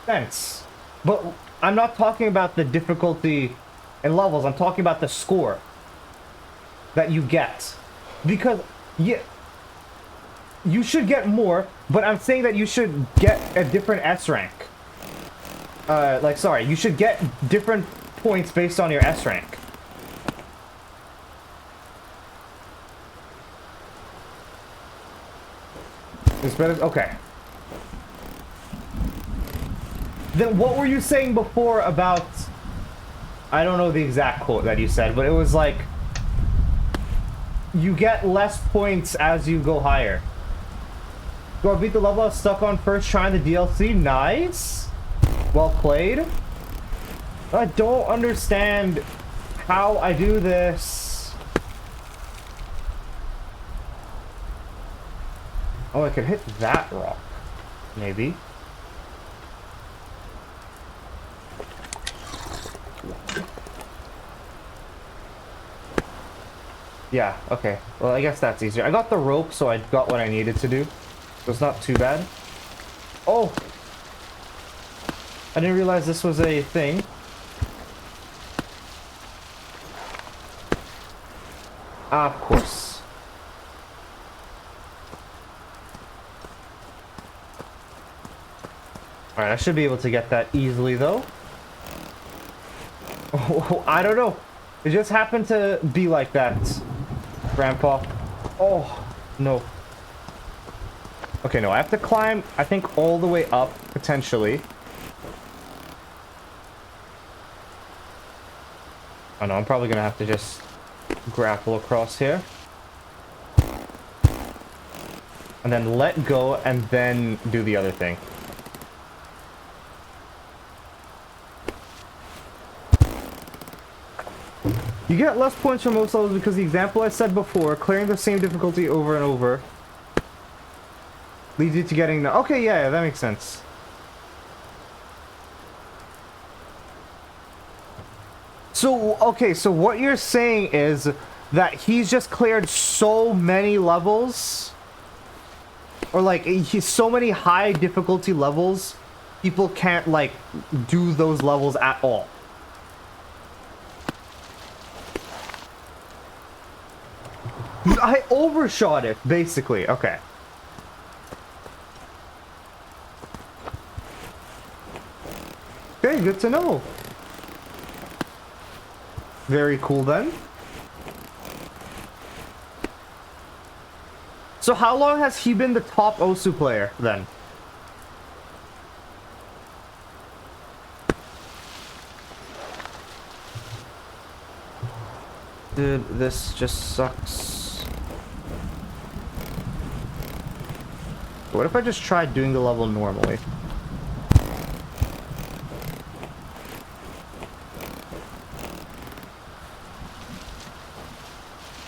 sense. But I'm not talking about the difficulty in levels. I'm talking about the score that you get. Because, yeah, you should get more, but I'm saying that you should get a different S rank. Like, sorry, you should get different points based on your S rank. It's better, okay. Then what were you saying before about, I don't know the exact quote that you said, but it was like, you get less points as you go higher. Do I beat the level I was stuck on first trying the DLC? Nice. Well played. I don't understand how I do this. Oh, I could hit that rock. Maybe. Yeah, okay. Well, I guess that's easier. I got the rope, so I got what I needed to do. So it's not too bad. Oh! I didn't realize this was a thing. Ah, of course. Alright, I should be able to get that easily, though. Oh, I don't know. It just happened to be like that, Grandpa. Oh, no. Okay, no, I have to climb, I think, all the way up, potentially. Oh, no, I'm probably gonna have to just grapple across here. And then let go, and then do the other thing. You get less points for most levels because the example I said before, clearing the same difficulty over and over, leads you to getting the... Okay, yeah, that makes sense. So, okay, so what you're saying is that he's just cleared so many levels, or like, he's so many high difficulty levels, people can't, like, do those levels at all. I overshot it, basically. Okay. Okay, good to know. Very cool then. So how long has he been the top Osu player then? Dude, this just sucks. What if I just tried doing the level normally?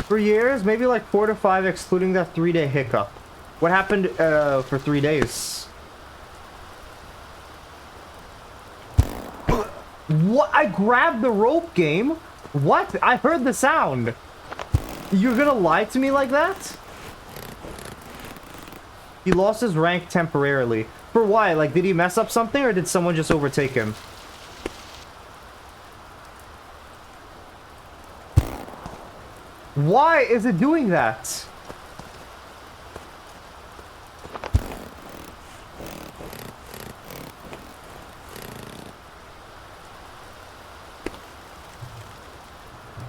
For years, maybe like 4 to 5, excluding that 3-day hiccup. What happened for 3 days? What? I grabbed the rope, game? What? I heard the sound. You're gonna lie to me like that? He lost his rank temporarily. For why? Like, did he mess up something or did someone just overtake him? Why is it doing that?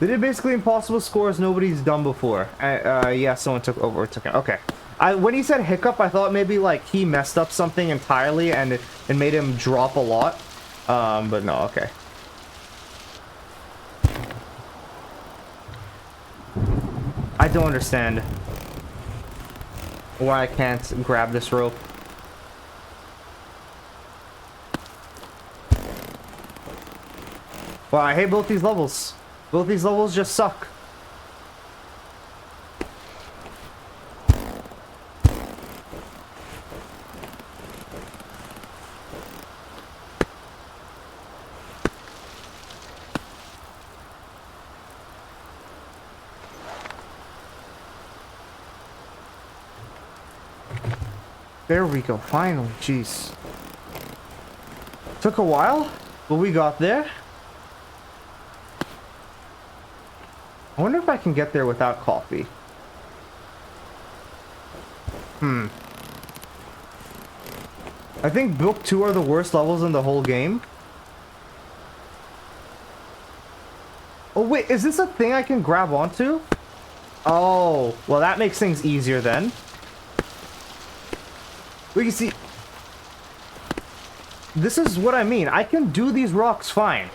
They did basically impossible scores nobody's done before. Yeah, someone overtook him. Okay. When he said hiccup, I thought maybe like he messed up something entirely and it made him drop a lot. But no, okay. I don't understand why I can't grab this rope. Wow, I hate both these levels. Both these levels just suck. There we go, finally, jeez. Took a while, but we got there. I wonder if I can get there without coffee. I think Book 2 are the worst levels in the whole game. Oh wait, is this a thing I can grab onto? Oh, well that makes things easier then. We can see... This is what I mean. I can do these rocks fine.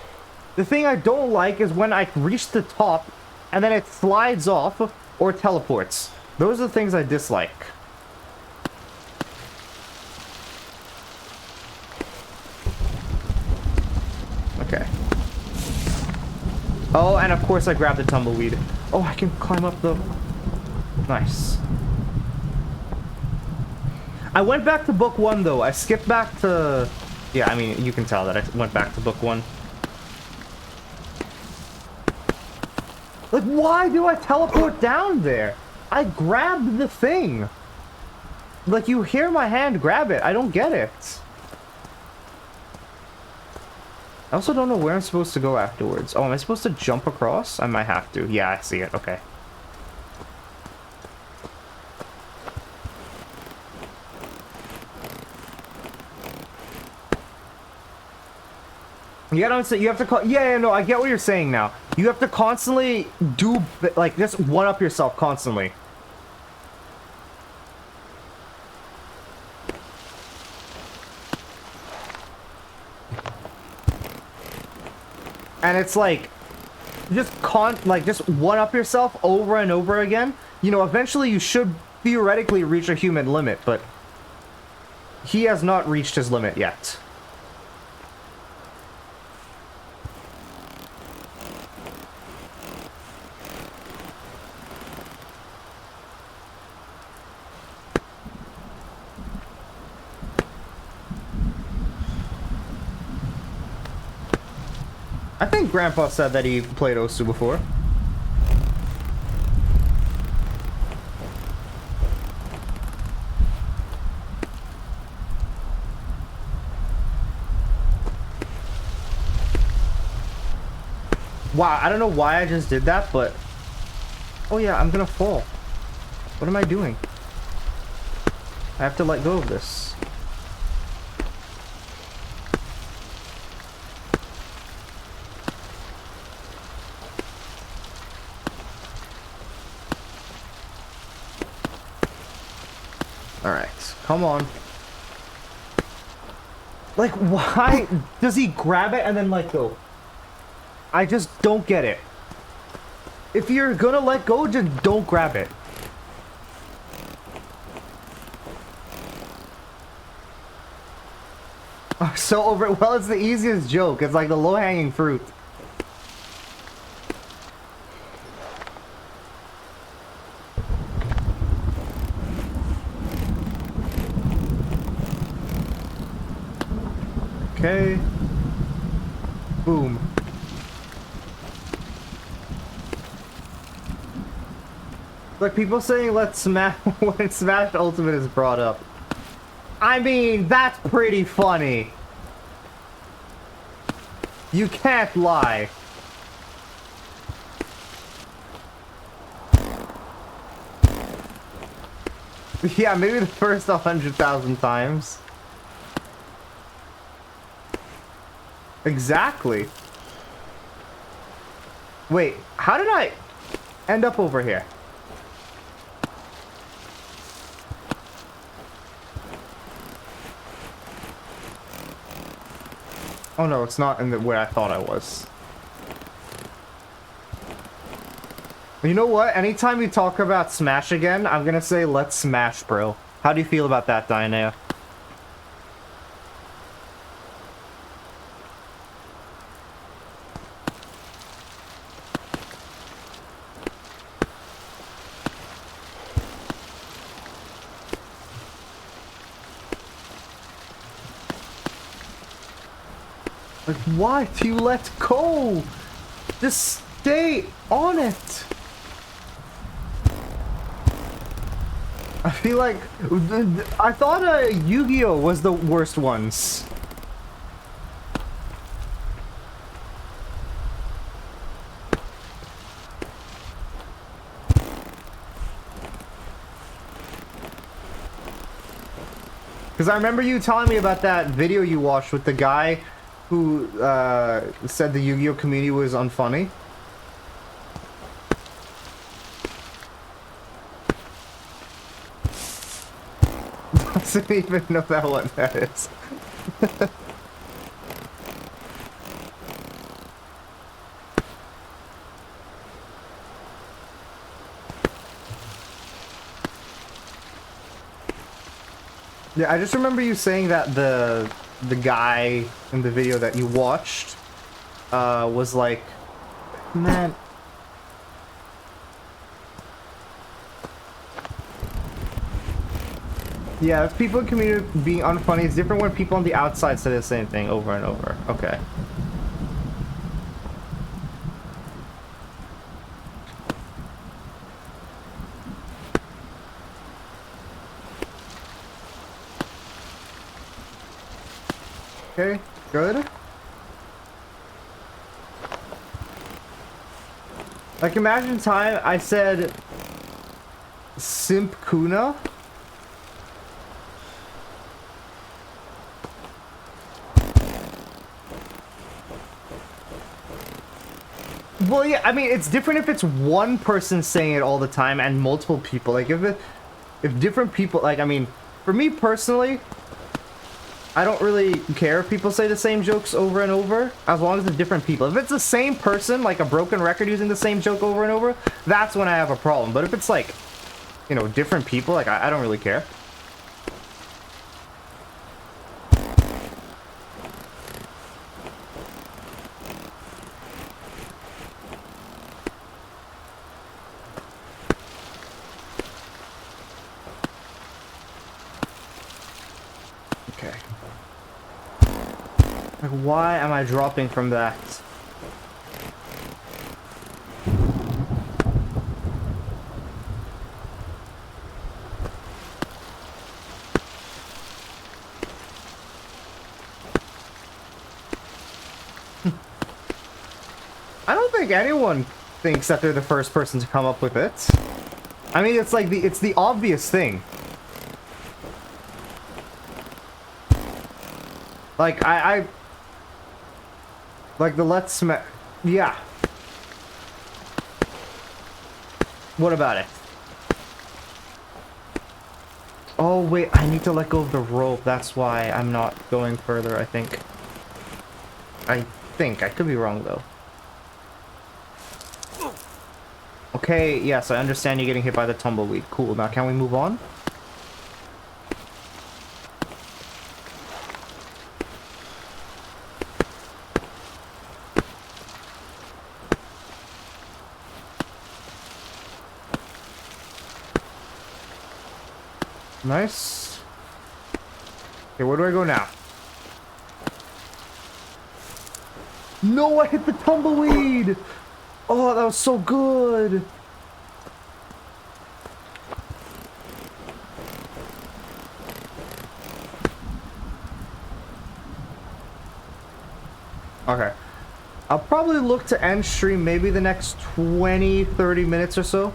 The thing I don't like is when I reach the top and then it slides off or teleports. Those are the things I dislike. Okay. Oh, and of course I grabbed the tumbleweed. Oh, I can climb up the... Nice. I went back to book 1 though. I skipped back to... Yeah, I mean, you can tell that I went back to book 1. Like, why do I teleport down there? I grabbed the thing. Like, you hear my hand grab it. I don't get it. I also don't know where I'm supposed to go afterwards. Oh, am I supposed to jump across? I might have to. Yeah, I see it. Okay. You gotta understand, you have to yeah, no, I get what you're saying now. You have to constantly do, like, just one-up yourself constantly. And it's like, just one-up yourself over and over again. You know, eventually you should theoretically reach a human limit, but he has not reached his limit yet. I think Grandpa said that he played Osu before. Wow, I don't know why I just did that, but... Oh yeah, I'm gonna fall. What am I doing? I have to let go of this. Alright, come on. Like, why does he grab it and then let go? I just don't get it. If you're gonna let go, just don't grab it. So over, well, it's the easiest joke. It's like the low-hanging fruit. Okay. Boom. Like people saying let's smash when Smash Ultimate is brought up. I mean, that's pretty funny. You can't lie. Yeah, maybe the first 100,000 times. Exactly. Wait, how did I end up over here? Oh no, it's not in the where I thought I was. You know what? Anytime you talk about Smash again, I'm gonna say let's smash, bro. How do you feel about that, Diana? Like, why do you let go? Just stay on it. I feel like... I thought Yu-Gi-Oh! Was the worst ones. Because I remember you telling me about that video you watched with the guy who said the Yu-Gi-Oh! Community was unfunny. Doesn't even know that what that is. Yeah, I just remember you saying that the guy in the video that you watched was like, man. Yeah, if people in community being unfunny, it's different when people on the outside say the same thing over and over. Okay. Okay, good. Like, imagine time I said Simp Kuna. Well, yeah, I mean, it's different if it's one person saying it all the time and multiple people. Like, if different people, like, I mean, for me personally, I don't really care if people say the same jokes over and over, as long as it's different people. If it's the same person, like a broken record using the same joke over and over, that's when I have a problem. But if it's like, you know, different people, like, I don't really care. Okay. Like, why am I dropping from that? I don't think anyone thinks that they're the first person to come up with it. I mean, it's like it's the obvious thing. Like, like the let's yeah. What about it? Oh, wait, I need to let go of the rope. That's why I'm not going further, I think. I could be wrong, though. Okay, yes, I understand you getting hit by the tumbleweed. Cool, now can we move on? Nice. Okay, where do I go now? No, I hit the tumbleweed! Oh, that was so good! Okay. I'll probably look to end stream maybe the next 20-30 minutes or so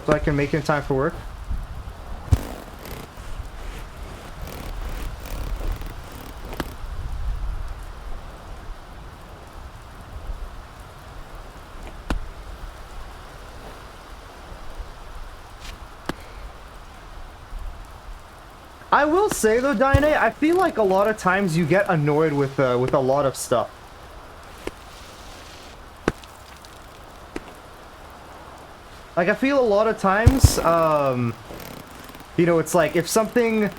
I can make it in time for work. I will say though, Diane, I feel like a lot of times you get annoyed with a lot of stuff. Like, I feel a lot of times, you know, it's like if something,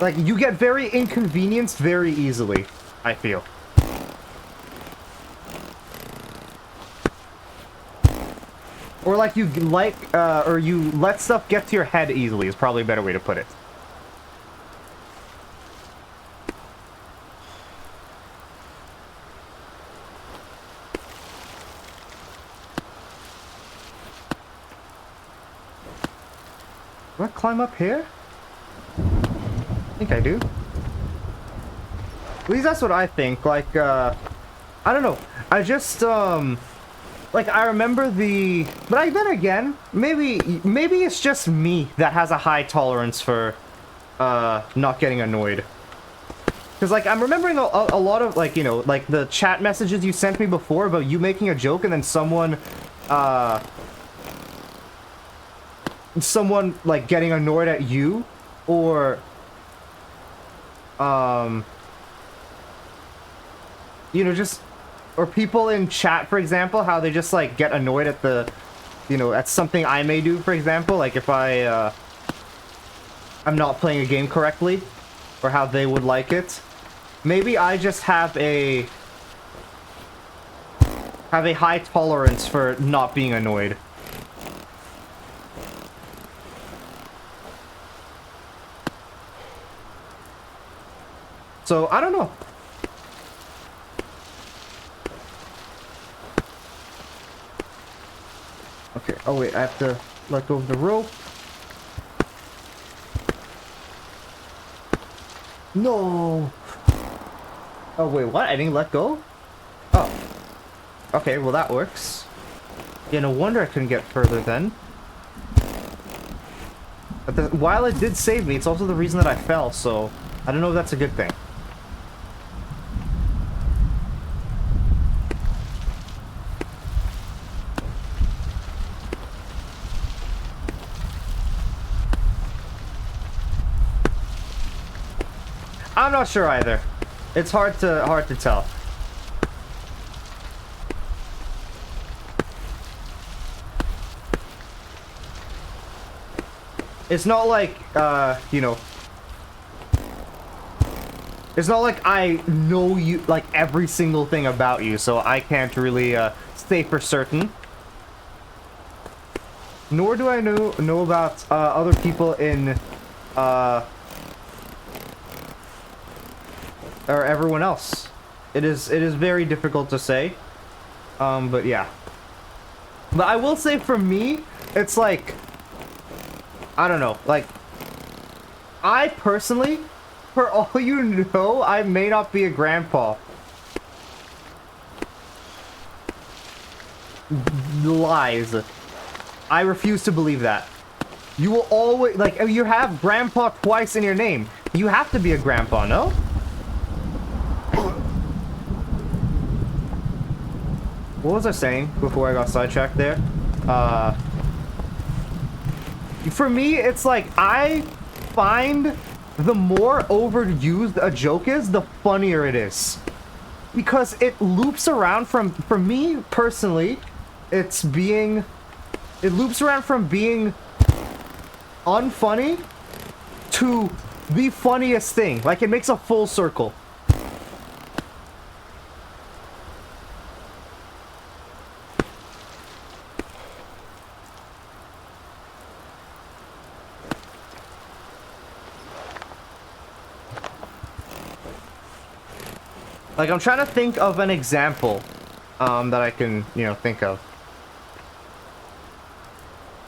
like, you get very inconvenienced very easily, I feel. Or like you or you let stuff get to your head easily is probably a better way to put it. Do I climb up here? I think I do. At least that's what I think. Like, I don't know. I just, like, I remember the... But then again, maybe it's just me that has a high tolerance for, not getting annoyed. Because, like, I'm remembering a lot of, like, you know, like, the chat messages you sent me before about you making a joke and then someone, like, getting annoyed at you, or, you know, just, or people in chat, for example, how they just, like, get annoyed at the, you know, at something I may do, for example, like, if I'm not playing a game correctly, or how they would like it. Maybe I just have a high tolerance for not being annoyed. So, I don't know. Okay, oh wait, I have to let go of the rope. No! Oh wait, what? I didn't let go? Oh. Okay, well that works. Yeah, no wonder I couldn't get further then. But while it did save me, it's also the reason that I fell, so I don't know if that's a good thing. I'm not sure either. It's hard to tell. It's not like, you know, it's not like I know you, like, every single thing about you, so I can't really, say for certain. Nor do I know about, other people in, or everyone else. It is very difficult to say. But yeah. But I will say for me, it's like, I don't know, like, I personally, for all you know, I may not be a grandpa. Lies. I refuse to believe that. You will always, like, you have grandpa twice in your name. You have to be a grandpa, no? What was I saying before I got sidetracked there? For me, it's like, I find the more overused a joke is, the funnier it is. Because it loops around from, for me, personally, it loops around from being unfunny to the funniest thing. Like, it makes a full circle. Like, I'm trying to think of an example, that I can, you know, think of.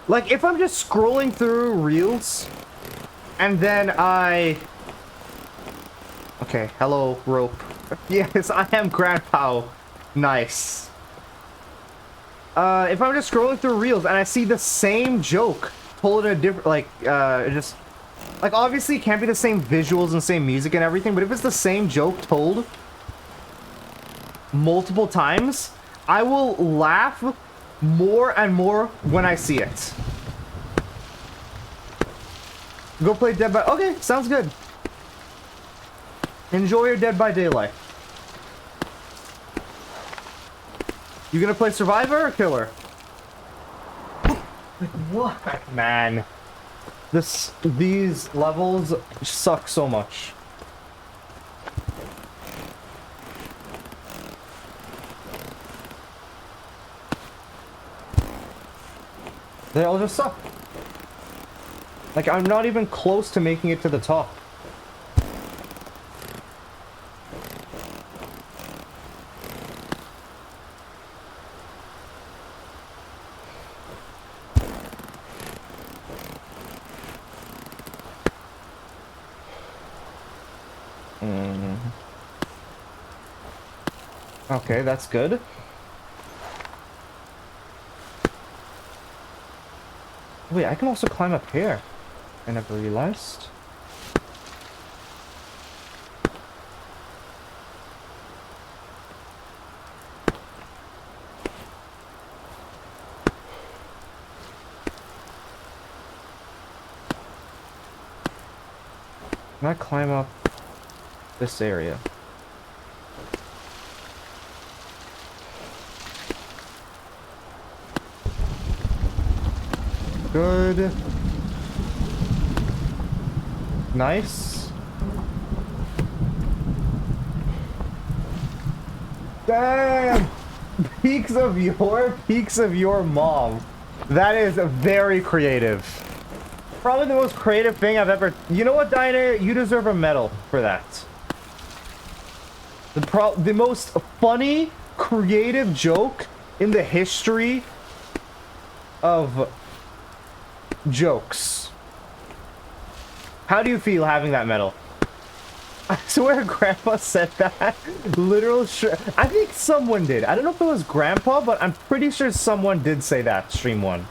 Like, if I'm just scrolling through Reels, and then okay, hello, rope. Yes, I am Grandpa. Nice. If I'm just scrolling through Reels, and I see the same joke told in a different, like, just, like, obviously it can't be the same visuals and same music and everything, but if it's the same joke told multiple times, I will laugh more and more when I see it. Go play Dead by... Okay, sounds good. Enjoy your Dead by Daylight. You gonna play Survivor or Killer? What? Man. These levels suck so much. They all just suck. Like, I'm not even close to making it to the top. Okay, that's good. Wait, I can also climb up here. I never realized. Can I climb up this area? Good. Nice. Damn! Peaks of your mom. That is very creative. Probably the most creative thing I've ever... You know what, Diana? You deserve a medal for that. The most funny, creative joke in the history of jokes. How do you feel having that medal? I swear Grandpa said that. Literal I think someone did. I don't know if it was Grandpa, but I'm pretty sure someone did say that, stream one.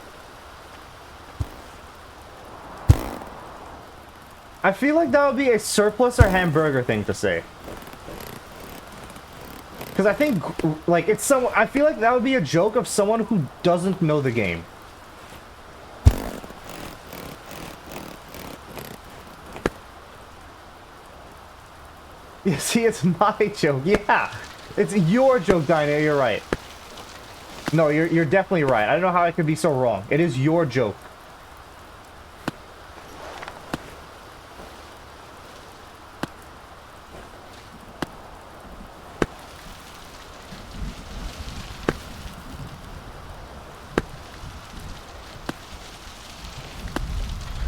I feel like that would be a surplus or hamburger thing to say. Because I think, like, it's I feel like that would be a joke of someone who doesn't know the game. You see, it's my joke. Yeah, it's your joke, Dinah. You're right. No, you're definitely right. I don't know how I could be so wrong. It is your joke.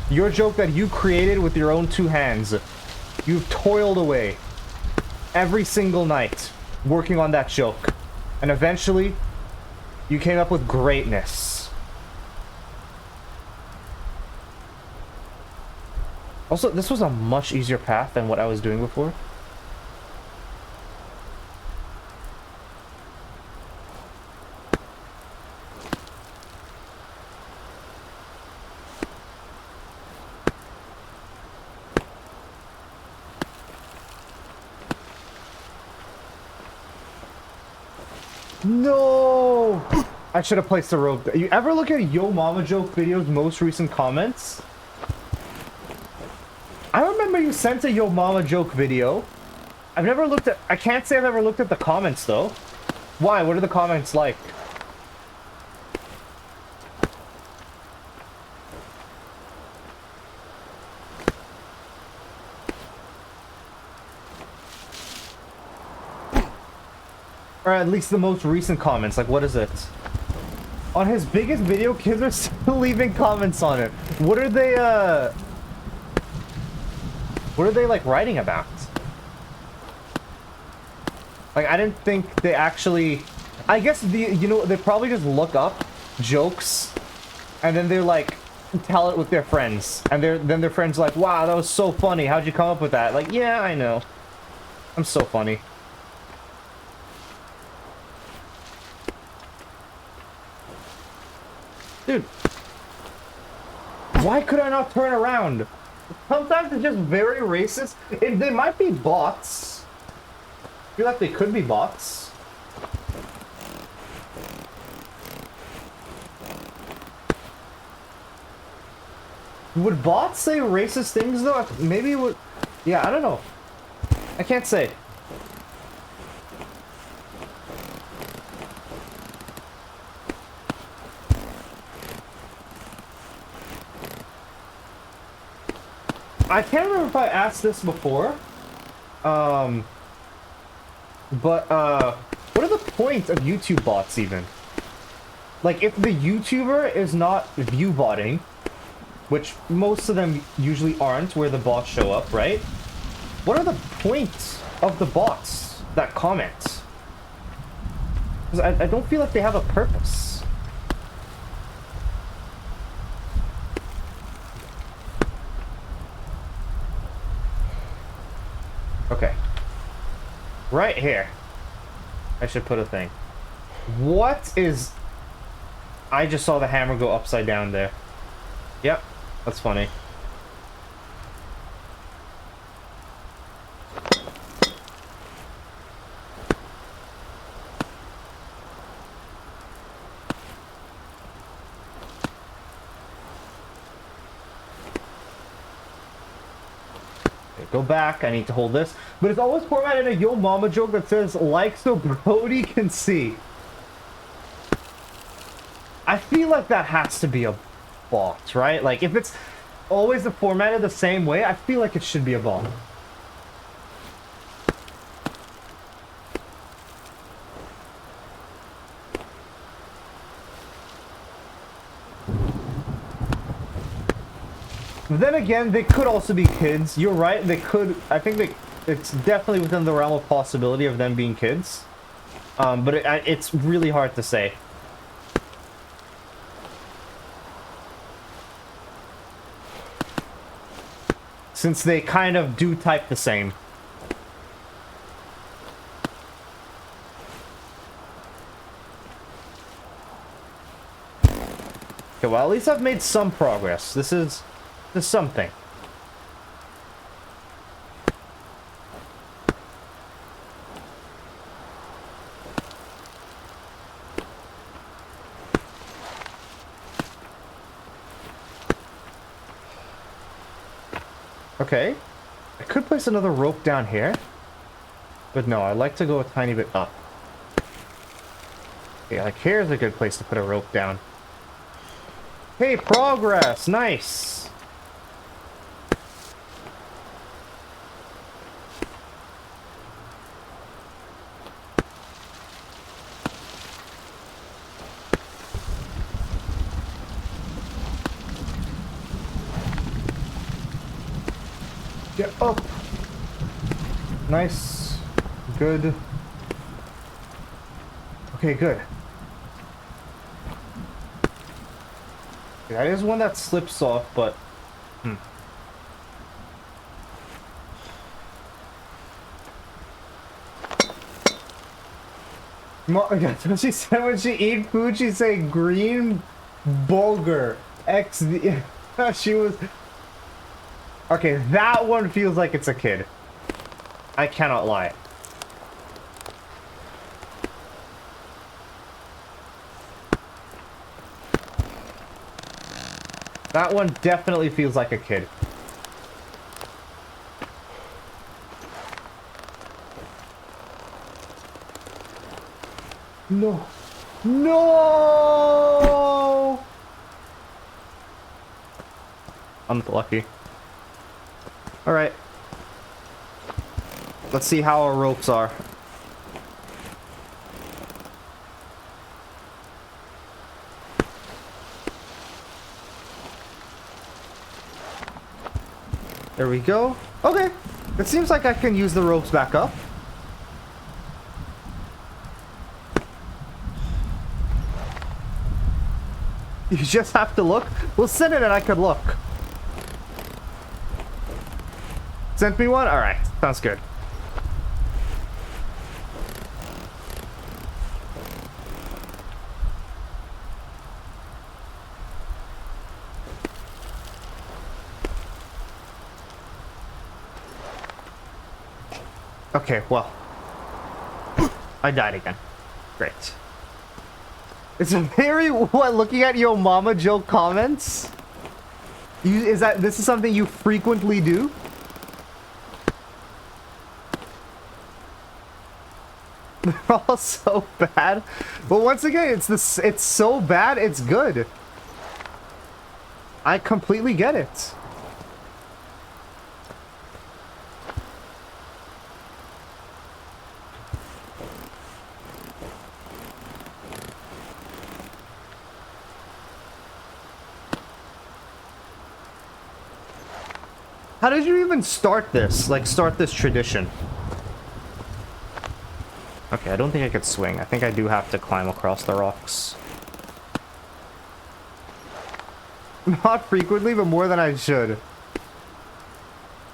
Your joke that you created with your own 2 hands. You've toiled away every single night working on that joke. And eventually, you came up with greatness. Also, this was a much easier path than what I was doing before. No! I should have placed the rope there. You ever look at Yo Mama Joke video's most recent comments? I remember you sent a Yo Mama Joke video. I've never looked at... I can't say I've ever looked at the comments, though. Why? What are the comments like? Or at least the most recent comments. Like, what is it? On his biggest video, kids are still leaving comments on it. What are they, like, writing about? Like, I didn't think they actually... I guess, they probably just look up jokes, and then they're, like, tell it with their friends. And then their friends are like, wow, that was so funny. How'd you come up with that? Like, yeah, I know. I'm so funny. Dude, why could I not turn around? Sometimes it's just very racist. They might be bots. I feel like they could be bots. Would bots say racist things though? Maybe it would. Yeah, I don't know. I can't say. I can't remember if I asked this before, but what are the points of YouTube bots even? Like, if the YouTuber is not view botting, which most of them usually aren't, where the bots show up, right? What are the points of the bots that comment? Because I don't feel like they have a purpose. Okay. Right here. I should put a thing. What is... I just saw the hammer go upside down there. Yep. That's funny. Go back, I need to hold this. But it's always formatted in a Yo Mama joke that says, like so Brody can see. I feel like that has to be a bot, right? Like, if it's always formatted the same way, I feel like it should be a bot. But then again, they could also be kids. You're right, they could... I think it's definitely within the realm of possibility of them being kids. But it's really hard to say. Since they kind of do type the same. Okay, well, at least I've made some progress. This is something. Okay. I could place another rope down here. But no, I like to go a tiny bit up. Okay, like here's a good place to put a rope down. Hey, progress! Nice! Get up! Nice. Good. Okay, good. That is one that slips off, but... That's what she said when she eat food. She say green bulgur. XD. She was... Okay, that one feels like it's a kid. I cannot lie. That one definitely feels like a kid. No. No! Unlucky. Alright. Let's see how our ropes are. There we go. Okay. It seems like I can use the ropes back up. You just have to look. We'll send it and I could look. Sent me one? Alright. Sounds good. Okay, well. I died again. Great. It's a very, what, looking at your mama joke comments? This is something you frequently do? They're all so bad. But once again, it's so bad, it's good. I completely get it. How did you even start this? Like, start this tradition? Okay, I don't think I could swing. I think I do have to climb across the rocks. Not frequently, but more than I should.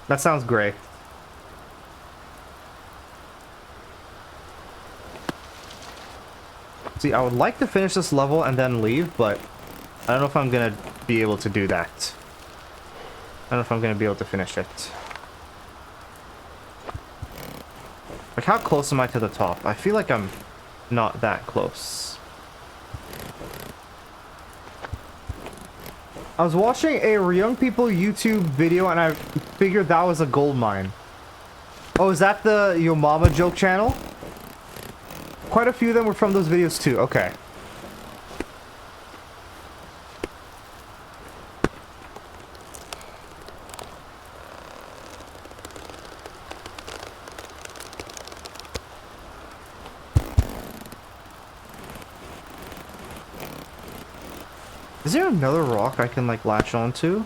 That sounds great. See, I would like to finish this level and then leave, but I don't know if I'm gonna be able to do that. I don't know if I'm going to be able to finish it. Like, how close am I to the top? I feel like I'm not that close. I was watching a young people YouTube video and I figured that was a gold mine. Oh, is that the Yo Mama joke channel? Quite a few of them were from those videos too. Okay. Is there another rock I can, like, latch onto?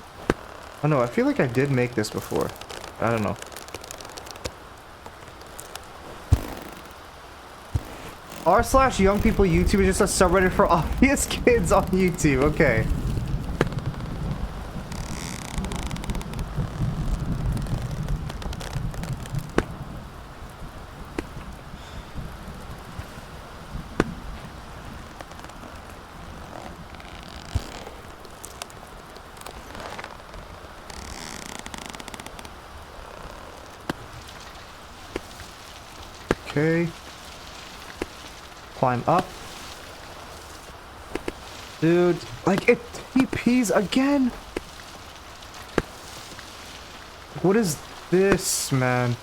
Oh, no, I feel like I did make this before. I don't know. r/young people YouTube is just a subreddit for obvious kids on YouTube. Okay. Okay. Climb up. Dude, like, it TPs again? What is this, man?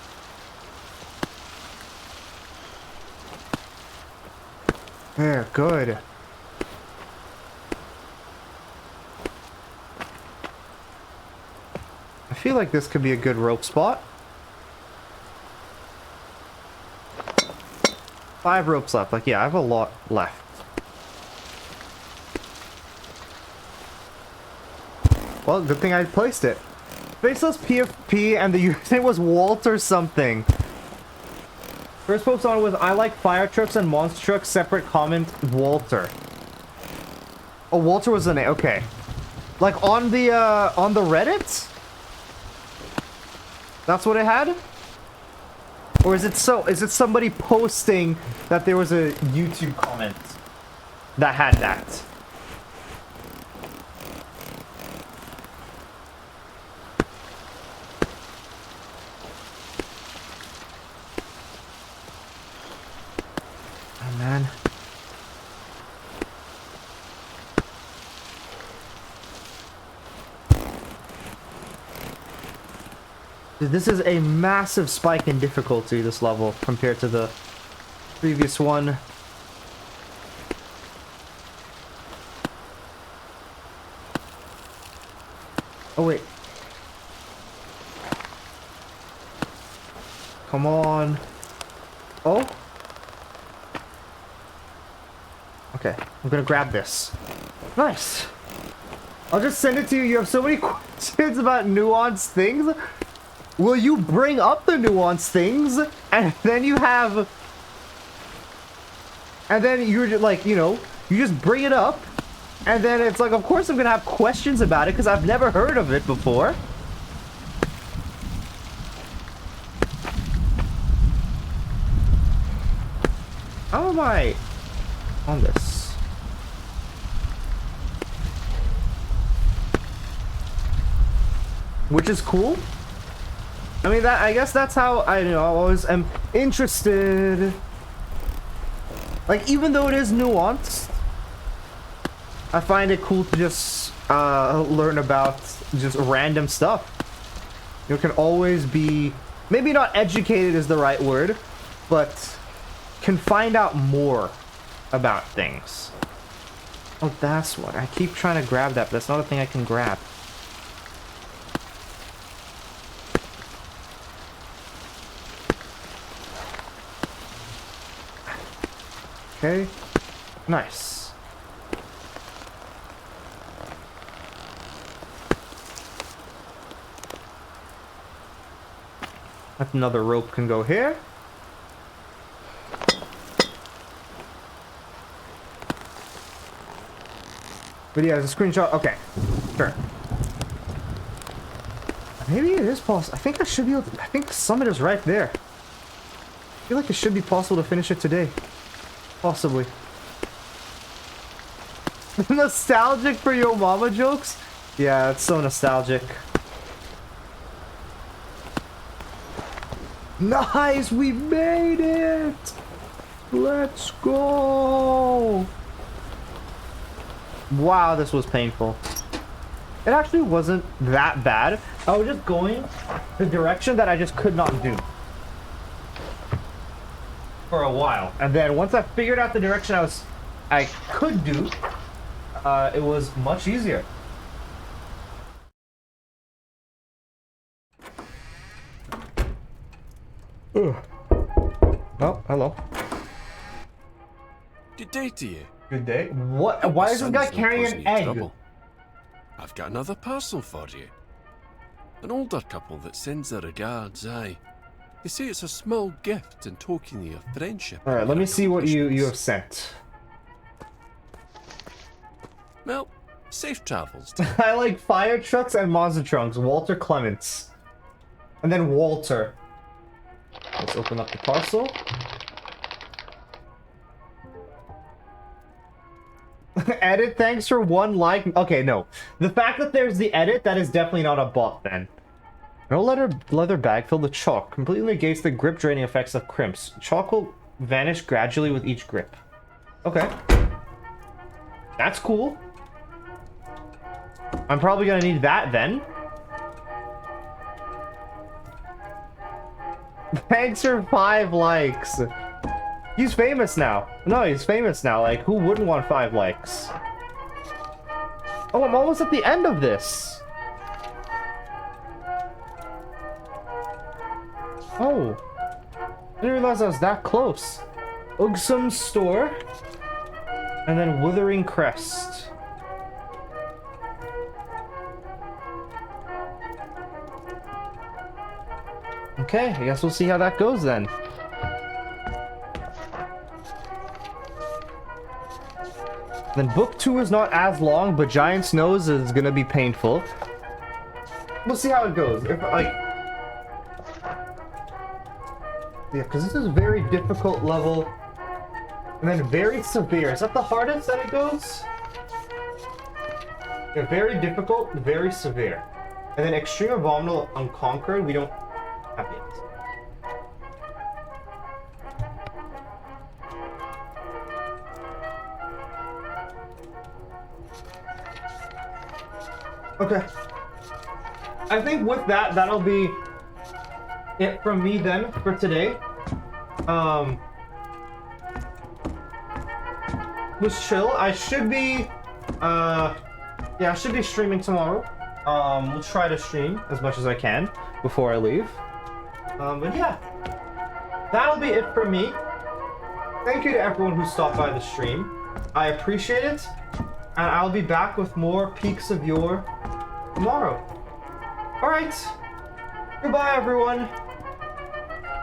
There, good. I feel like this could be a good rope spot. 5 ropes left. Like, yeah, I have a lot left. Well, good thing I placed it. Faceless PFP and the username was Walter something. First post on was I like fire trucks and monster trucks. Separate comment Walter. Oh, Walter was the name. Okay. Like on the Reddit? That's what it had? Or is it somebody posting that there was a YouTube comment that had that? Oh man. This is a massive spike in difficulty, this level, compared to the previous one. Oh, wait. Come on. Oh? Okay, I'm gonna grab this. Nice. I'll just send it to you. You have so many questions about nuanced things. Will you bring up the nuanced things? And then you have... And then you're just like, you know, you just bring it up. And then it's like, of course I'm gonna have questions about it because I've never heard of it before. How am I on this? Which is cool. I mean, I guess that's how I always am interested. Like, even though it is nuanced, I find it cool to just learn about just random stuff. You can always be, maybe not educated is the right word, but can find out more about things. Oh, that's what. I keep trying to grab that, but that's not a thing I can grab. Okay, nice. Another rope can go here. But yeah, it's a screenshot. Okay, sure. Maybe it is possible. I think I should be able to, I think the summit is right there. I feel like it should be possible to finish it today. Possibly. Nostalgic for Yo Mama jokes? Yeah, it's so nostalgic. Nice! We made it! Let's go! Wow, this was painful. It actually wasn't that bad. I was just going the direction that I just could not do. For a while, and then once I figured out the direction I could do, it was much easier. Ugh. Oh, hello. Good day to you. Good day. What? Why is this guy carrying an egg? Trouble. I've got another parcel for you. An older couple that sends their regards, aye. They say it's a small gift in token of your friendship. Alright, let me see what you have sent. Well, safe travels. I like fire trucks and monster trucks. Walter Clements. And then Walter. Let's open up the parcel. Edit, thanks for 1 like. Okay, no. The fact that there's the edit, that is definitely not a bot then. No leather bag filled with chalk. Completely negates the grip draining effects of crimps. Chalk will vanish gradually with each grip. Okay. That's cool. I'm probably gonna need that then. Thanks for 5 likes. He's famous now. No, he's famous now. Like, who wouldn't want 5 likes? Oh, I'm almost at the end of this. Oh. I didn't realize I was that close. Ugsum Store. And then Wuthering Crest. Okay, I guess we'll see how that goes then. Then book 2 is not as long, but Giant Snows is gonna be painful. We'll see how it goes. If like, yeah, because this is a very difficult level, and then very severe. Is that the hardest that it goes? Yeah, very difficult, very severe, and then Extreme Abominable Unconquered. We don't have yet. Okay. I think with that, that'll be it from me then for today. Was chill. I should be, yeah, I should be streaming tomorrow. We'll try to stream as much as I can before I leave. But yeah, that'll be it for me. Thank you to everyone who stopped by the stream. I appreciate it. And I'll be back with more Peaks of Yore tomorrow. Alright. Goodbye, everyone.